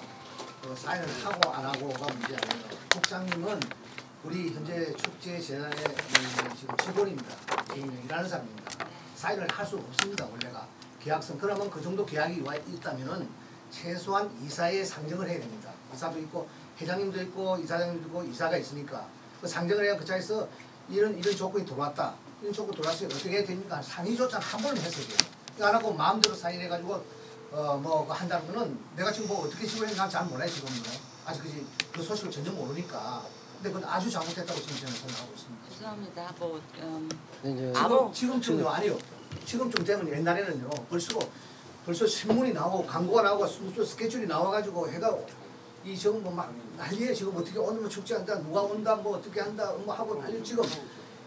S6: 사인을 하고 안 하고가 문제 아니에요. 국장님은 우리 현재 축제재단의 지금 직원입니다. 지금 일하는 사람입니다. 사인을 할 수 없습니다 원래가. 계약서 그러면 그 정도 계약이 있다면은 최소한 이사의 상정을 해야 됩니다. 이사도 있고 회장님도 있고 이사장님도 있고 이사가 있으니까 그 상정을 해야 그 자리에서 이런 조건이 들어왔다. 이런 조건 들어왔으니 어떻게 해야 됩니까? 상의조차 한 번은 했어야 돼요. 안 하고 마음대로 사인해가지고 뭐 한다는 거는 내가 지금 뭐 어떻게 지금 난 잘 몰라요 지금은. 아직 그 소식을 전혀 모르니까. 근데 그건 아주 잘못했다고 지금 저는 생각하고 있습니다.
S4: 죄송합니다. 뭐
S6: 지금쯤요 아니요. 지금쯤 되면 옛날에는요 벌써 신문이 나오고 광고가 나오고 스케줄이 나와가지고 해가 이 지금 뭐 막 난리에 지금 어떻게 오늘 뭐 축제한다 누가 온다 뭐 어떻게 한다 뭐 하고 난리 지금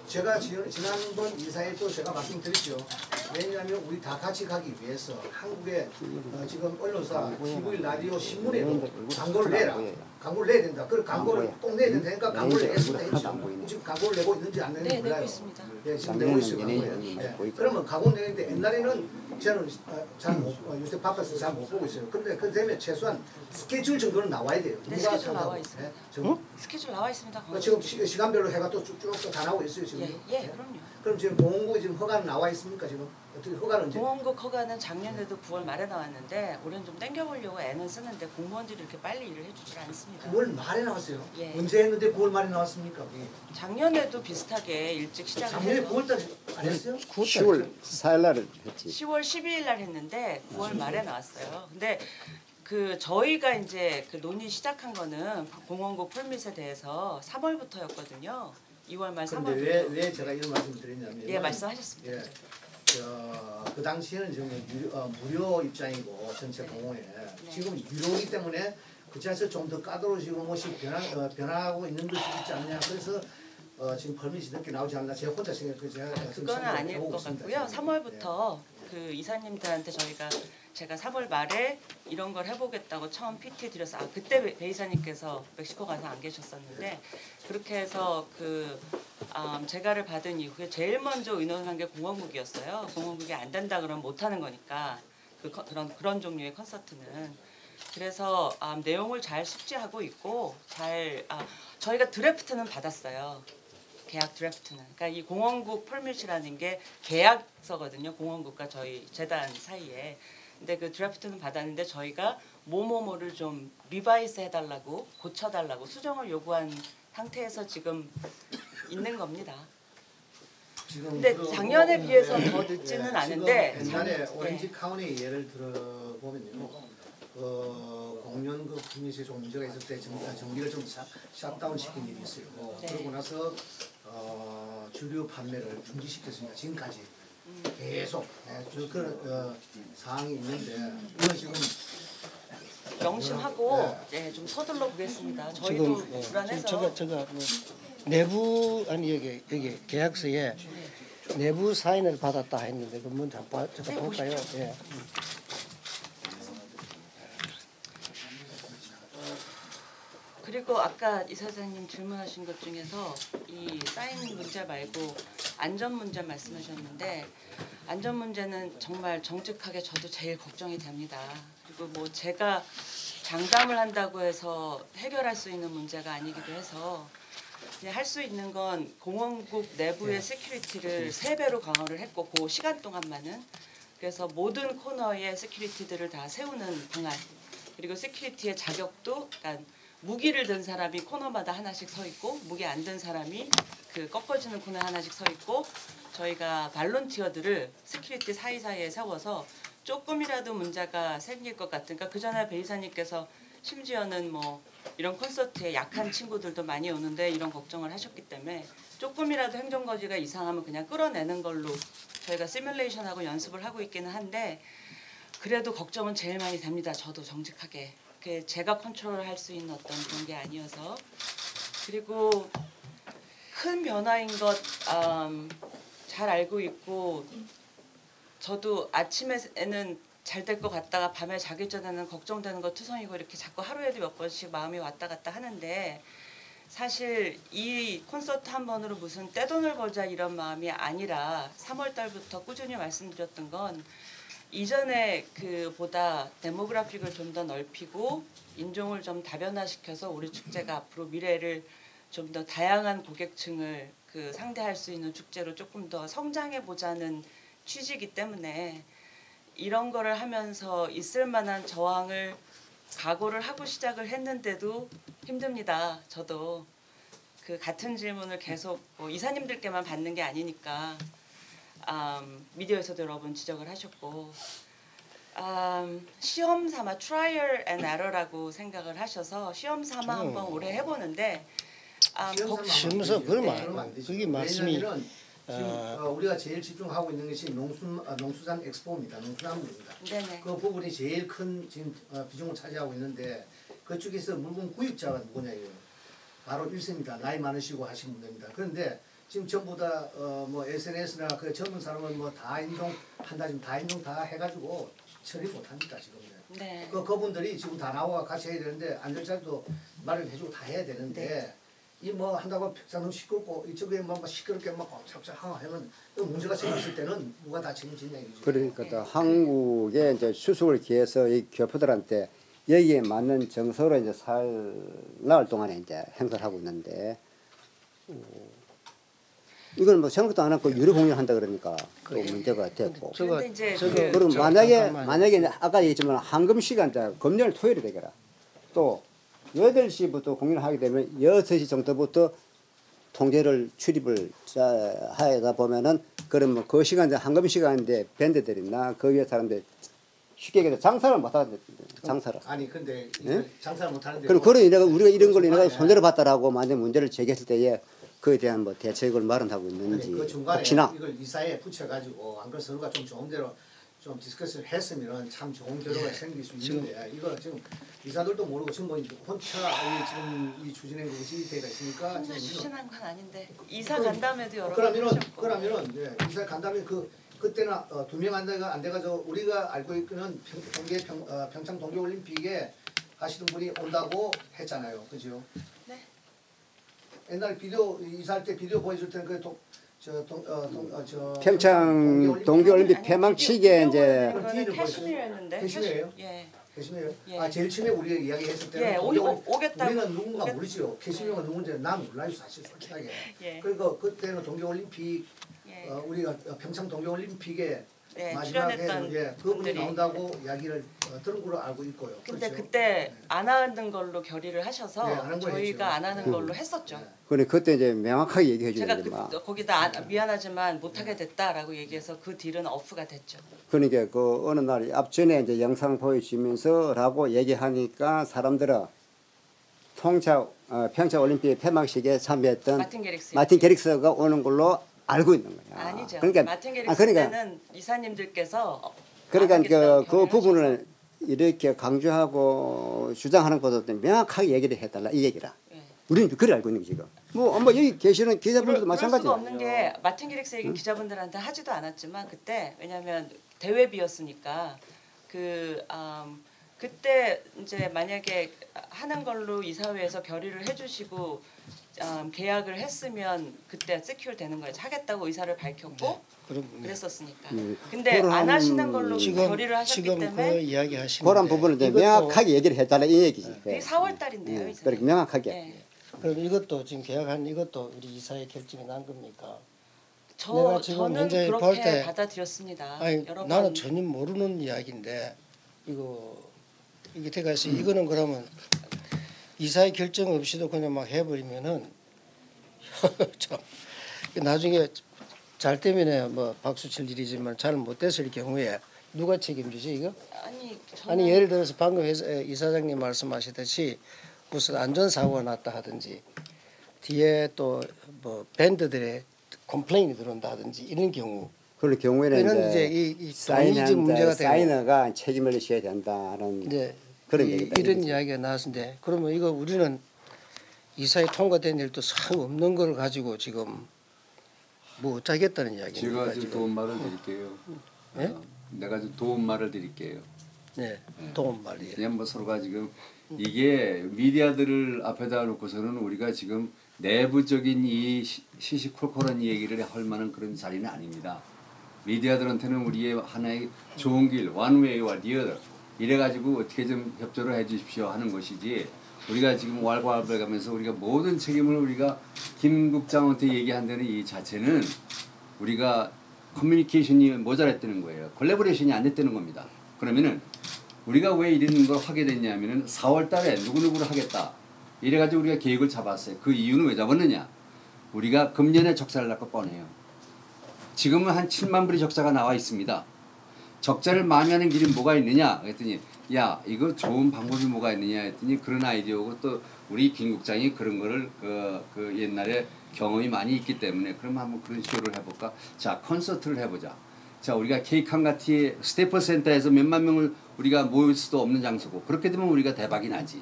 S6: 제가 지난번 인사에 또 제가 말씀드렸죠. 왜냐하면 우리 다 같이 가기 위해서 한국의 지금 언론사, TV, 라디오, 신문에도 광고를 내라. 광고를 내야 된다. 그 광고를 꼭 내야 된다니까 광고를 냈습니다. 지금 광고를 내고 있는지 안 내는지 몰라요. 네, 지금 내고 있어요. 네. 그러면 광고 내는데 옛날에는 저는 요새 바빠서 잘 못 보고 있어요. 근데 그 되면 최소한 스케줄 정도는 나와야 돼요.
S4: 네, 스케줄 나와 있습니다.
S6: 네?
S4: 스케줄 나와 있습니다.
S6: 지금 시간별로 해가 또 쭉쭉 다 나오고 있어요 지금.
S4: 예, 그럼요.
S6: 그럼 지금 공고 지금 허가는 나와 있습니까 지금? 어떻게 허가는 이제
S4: 공원국 허가는 작년에도 9월 말에 나왔는데 올해는 좀 땡겨보려고 애는 쓰는데 공무원들이 이렇게 빨리 일을 해주질 않습니다.
S6: 9월 말에 나왔어요.
S4: 예.
S6: 언제 했는데 9월 말에 나왔습니까?
S4: 작년에도 비슷하게 일찍 시작을
S6: 작년에
S4: 해서
S6: 9월달 안 했어요?
S3: 10월 4일 날 했지.
S4: 10월 12일 날 했는데 9월 말에 나왔어요. 근데 그 저희가 이제 그 논의 시작한 거는 공원국 펄밋에 대해서 3월부터였거든요. 2월 말 3월부터.
S6: 그런데 왜 제가 이런 말씀을 드렸냐면
S4: 예, 말씀하셨습니다.
S6: 예. 그 당시에는 지금 무료 입장이고 전체 공원에 지금 유료이기 때문에 그 자체에서 좀 더 까다로워지고 뭐씩 변화하고 있는 것이 있지 않냐. 그래서 지금 펄밋이 늦게 나오지 않나 제가 혼자 제가
S4: 그거는 아닐 것 같고요. 3월부터 그 이사님들한테 제가 3월 말에 이런 걸 해보겠다고 처음 PT 드려서 그때 베이사님께서 멕시코 가서 안 계셨었는데 그렇게 해서 제가를 받은 이후에 제일 먼저 의논한 게 공원국이었어요. 공원국이 안 된다 그러면 못 하는 거니까 그런 종류의 콘서트는 그래서 내용을 잘 숙지하고 있고 저희가 드래프트는 받았어요. 계약 드래프트는. 그러니까 이 공원국 펄밋이라는 게 계약서거든요. 공원국과 저희 재단 사이에. 근데 그 드래프트는 받았는데 저희가 뭐뭐뭐를 좀 리바이스 해달라고 고쳐달라고 수정을 요구한 상태에서 지금 있는 겁니다. 근데 작년에 비해서 더 늦지는 않은데
S6: 옛날에 오렌지 카운티 예를 들어보면요. 공연 그 펄밋이 좀 문제가 있을 때 전기를 좀 샷다운 시킨 일이 있어요. 그러고 나서 주류 판매를 중지시켰습니다. 지금까지. 계속 그런 사항이 있는데 이거 지금
S4: 명심하고 좀 서둘러 보겠습니다. 저희도 불안해서
S2: 제가 뭐 내부 아니 여기 계약서에 내부 사인을 받았다 했는데 그 먼저 제가 볼까요? 예.
S4: 그리고 아까 이사장님 질문하신 것 중에서 이 사인 문제 말고 안전 문제 말씀하셨는데 안전 문제는 정말 정직하게 저도 제일 걱정이 됩니다. 그리고 뭐 제가 장담을 한다고 해서 해결할 수 있는 문제가 아니기도 해서 할 수 있는 건 공원국 내부의 시큐리티를 3배로 강화를 했고 그 시간 동안만은 그래서 모든 코너에 시큐리티들을 다 세우는 방안 그리고 시큐리티의 자격도 그러니까 무기를 든 사람이 코너마다 하나씩 서 있고 무기 안 든 사람이 그 꺾어지는 코너에 하나씩 서 있고 저희가 발론티어들을 시큐리티 사이사이에 세워서 조금이라도 문제가 생길 것 같으니까 그 전에 베이사님께서 심지어는 뭐 이런 콘서트에 약한 친구들도 많이 오는데 이런 걱정을 하셨기 때문에 조금이라도 행정거지가 이상하면 그냥 끌어내는 걸로 저희가 시뮬레이션하고 연습을 하고 있기는 한데 그래도 걱정은 제일 많이 됩니다. 저도 정직하게. 제가 컨트롤할 수 있는 어떤 그런 게 아니어서 그리고 큰 변화인 것 잘 알고 있고 저도 아침에는 잘 될 것 같다가 밤에 자기 전에는 걱정되는 거 투성이고 이렇게 자꾸 하루에도 몇 번씩 마음이 왔다 갔다 하는데 사실 이 콘서트 한 번으로 무슨 떼돈을 벌자 이런 마음이 아니라 3월 달부터 꾸준히 말씀드렸던 건 이전에 그보다 데모그래픽을 좀 더 넓히고 인종을 좀 다변화시켜서 우리 축제가 앞으로 미래를 좀 더 다양한 고객층을 상대할 수 있는 축제로 조금 더 성장해 보자는 취지이기 때문에 이런 거를 하면서 있을 만한 저항을 각오를 하고 시작을 했는데도 힘듭니다. 저도 같은 질문을 계속 이사님들께만 받는 게 아니니까 미디어에서도 여러 번 지적을 하셨고 시험 삼아 트라이얼 앤 에러라고 생각을 하셔서 시험 삼아 한번 올해 해보는데
S2: 시험서 그게 말씀이
S6: 왜냐하면 지금 우리가 제일 집중하고 있는 것이 농수산 엑스포입니다. 농수산물입니다.
S4: 네네.
S6: 그 부분이 제일 큰 지금 비중을 차지하고 있는데 그쪽에서 물건 구입자가 누구냐 이거예요. 바로 1세입니다. 나이 많으시고 하신 분들입니다. 그런데 지금 전부 다 뭐 SNS나 그 젊은 사람은 뭐 다인종한다 지금 다인종 다 해가지고 처리 못합니다 지금.
S4: 네.
S6: 그분들이 지금 다 나와 같이 해야 되는데 안전자도 마련해주고 다 해야 되는데.
S4: 네.
S6: 이 뭐 한다고 백사는 시끄럽고 이쪽에 막 시끄럽게 막 하면 문제가 생겼을 때는 누가 다 책임지냐 이거죠.
S3: 그러니까 또 한국의 이제 수습을 기해서 이 교포들한테 여기에 맞는 정서로 이제 나흘 동안에 이제 행사를 하고 있는데 이건 뭐 생각도 안 하고 유료 공연한다 그러니까 또 문제가 됐고.
S4: 그런데 이제
S3: 그럼 만약에 아까 얘기했지만 황금 시간자 금요일 토요일이 되거라. 또 8시부터 공연을 하게 되면 6시 정도부터 통제를 출입을 하다 보면은 그러면 그 시간대 황금 시간인데 밴드들이나 그 위에 사람들 쉽게 얘기해서 장사를 못 하는데 장사를.
S6: 아니 근데
S3: 예?
S6: 장사를 못 하는데.
S3: 그럼 그런 우리가 이런 걸로 인해서 손해를 봤다라고 만약 문제를 제기했을 때에 그에 대한 뭐 대책을 마련하고 있는지
S6: 그 중간에
S3: 혹시나
S6: 이걸 이사회에 붙여가지고 안 그래 서로가 좀 좋은 대로 좀 디스커스를 했으면 참 좋은 결과가 생길 수 있는데 이거 지금 이사들도 모르고 지금 뭐 혼자 지금 이 추진해 것이 되가 있으니까
S4: 혼자
S6: 지금
S4: 추진한 건 아닌데 이사 간담회도 여러 번
S6: 그러면은
S4: 하셨고.
S6: 이사 간담회 그때나 2명 안 돼가지고 우리가 알고 있는 평창 동계올림픽에 하시는 분이 온다고 했잖아요, 그죠?
S4: 네.
S6: 옛날 비디오 이사할 때 비디오 보여줄 때는
S3: 평창 동계올림픽 폐막식에 이제
S4: 캐시미어였는데.
S6: 캐시미어예요?
S4: 예.
S6: 캐시미어요?
S4: 예.
S6: 아 제일 처음에 우리가 이야기했을 때는
S4: 예, 오겠다.
S6: 우리는 누군가 모르지요. 캐시미어가 누군지 난 몰라요 사실 솔직하게.
S4: 예.
S6: 그리고 그때는 동계올림픽
S4: 예.
S6: 우리가 평창 동계올림픽에
S4: 예,
S6: 마지막에
S4: 출연했던
S6: 그분이
S4: 분들이.
S6: 나온다고 이야기를 들은 걸로 알고 있고요.
S4: 근데
S6: 그렇죠?
S4: 그때 안 하는 걸로 결의를 하셔서
S6: 네, 안 한 거였죠.
S4: 저희가 안 하는 걸로 했었죠.
S3: 그래 그때 이제 명확하게 얘기해 줘야
S4: 제가
S3: 되지만
S4: 거기다 미안하지만 못하게 됐다라고 얘기해서 그 딜은 오프가 됐죠.
S3: 그러니까 그 어느 날 앞전에 이제 영상 보여주면서라고 얘기하니까 사람들은 평창 올림픽 폐막식에 참여했던 마틴 게릭스가 오는 걸로 알고 있는 거야.
S4: 아니죠.
S3: 그러니까
S4: 마틴 게릭스는 이사님들께서
S3: 그러니까 그 부분을 이렇게 강조하고 주장하는 것도 명확하게 얘기를 해달라 이 얘기라.
S4: 예.
S3: 우리는 그래 알고 있는 지금. 뭐 여기 계시는 기자분들도
S4: 그럴 수가
S3: 마찬가지야.
S4: 없는 게 마틴 게릭스 얘기 기자분들한테 하지도 않았지만 그때 왜냐하면 대회비였으니까 그때 이제 만약에 하는 걸로 이사회에서 결의를 해주시고 계약을 했으면 그때 세큐어 되는 거예요. 하겠다고 의사를 밝혔고 그랬었으니까. 근데 안 하시는 걸로 결의를 하셨기 때문에
S2: 그 이야기 하시는
S3: 그런 부분을 이제 명확하게 얘기를 해달라 이 얘기지.
S4: 그게 4월 달인데요.
S3: 그렇게 명확하게.
S4: 예.
S2: 그럼 이것도 지금 계약한 이것도 우리 이사의 결정이 난 겁니까?
S4: 저는 그렇게 받아들였습니다.
S2: 아니 나는 전혀 모르는 이야기인데 이게 돼가서 이거는 그러면 이사의 결정 없이도 그냥 막 해버리면은 참 나중에 잘 때문에 뭐 박수 칠 일이지만 잘 못됐을 경우에 누가 책임지지 이거? 아니 예를 들어서 방금 이사장님 말씀하시듯이 무슨 안전사고가 났다 하든지 뒤에 또 뭐 밴드들의 컴플레인이 들어온다 하든지 이런 경우
S3: 그럴 경우에는
S2: 이제 이 문제가 되고
S3: 사인어가 책임을 져야 된다는 그런 얘기다.
S2: 이런 이야기가 나왔는데 그러면 이거 우리는 이사회 통과된 일도 상 없는 걸 가지고 지금 뭐 어쩌겠다는 이야기입니까?
S1: 제가 좀 도움 말을 드릴게요.
S2: 네?
S1: 내가 좀 도움 말을 드릴게요.
S2: 네, 도움 말이에요.
S1: 그냥 뭐 서로가 지금 이게 미디어들을 앞에다 놓고서는 우리가 지금 내부적인 이 시시콜콜한 얘기를 할 만한 그런 자리는 아닙니다. 미디어들한테는 우리의 하나의 좋은 길, 원웨이와 리어더 이래가지고 어떻게 좀 협조를 해주십시오 하는 것이지 우리가 지금 왈가왈부를 가면서 우리가 모든 책임을 우리가 김 국장한테 얘기한다는 이 자체는 우리가 커뮤니케이션이 모자랐다는 거예요. 콜라보레이션이 안 됐다는 겁니다. 그러면은 우리가 왜 이런 걸 하게 됐냐면은 4월 달에 누구누구를 하겠다. 이래가지고 우리가 계획을 잡았어요. 그 이유는 왜 잡았느냐. 우리가 금년에 적자를 날 거 뻔해요. 지금은 한 7만 불의 적자가 나와 있습니다. 적자를 만회하는 길이 뭐가 있느냐 그랬더니 야 이거 좋은 방법이 뭐가 있느냐 했더니 그런 아이디어고 또 우리 김 국장이 그런 거를 그 옛날에 경험이 많이 있기 때문에 그럼 한번 그런 쇼를 해볼까. 자 콘서트를 해보자. 자 우리가 케이크한가티 스테이플 센터에서 몇만 명을 우리가 모일 수도 없는 장소고 그렇게 되면 우리가 대박이 나지.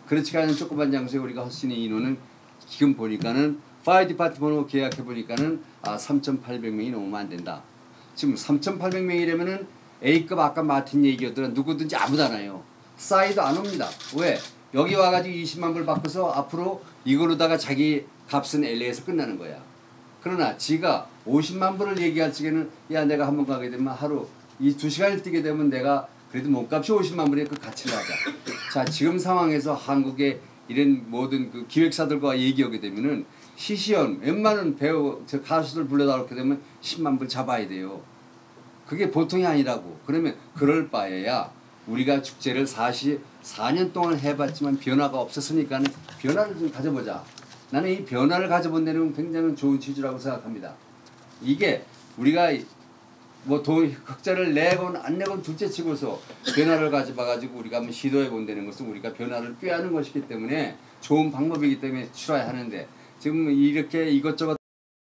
S1: 그렇지가 않은 조그만 장소에 우리가 할 수 있는 인원은 지금 보니까는 파이어 디파트먼트로 계약해 보니까는 3,800명이 넘으면 안 된다. 지금 3,800명이라면은 A급 아까 마틴 얘기였더라 누구든지 아무도 안 와요. 싸이도 안 옵니다. 왜? 여기 와가지고 20만 불 바꿔서 앞으로 이걸로다가 자기 값은 LA에서 끝나는 거야. 그러나 지가 50만 불을 얘기할 적에는 야 내가 한번 가게 되면 하루 이 2시간을 뛰게 되면 내가 그래도 몸값이 50만 불에 그 가치를 하자. 자 지금 상황에서 한국의 이런 모든 그 기획사들과 얘기하게 되면은 시시연 웬만한 배우 저 가수들 불러다 그렇게 되면 10만 불 잡아야 돼요. 그게 보통이 아니라고. 그러면 그럴 바에야 우리가 축제를 4년 동안 해봤지만 변화가 없었으니까 변화를 좀 가져보자. 나는 이 변화를 가져본다는 건 굉장히 좋은 취지라고 생각합니다. 이게 우리가 뭐 흑자를 내건 안 내건 둘째 치고서 변화를 가져봐가지고 우리가 한번 시도해 본다는 것은 우리가 변화를 꾀하는 것이기 때문에 좋은 방법이기 때문에 출하하는데 지금 이렇게 이것저것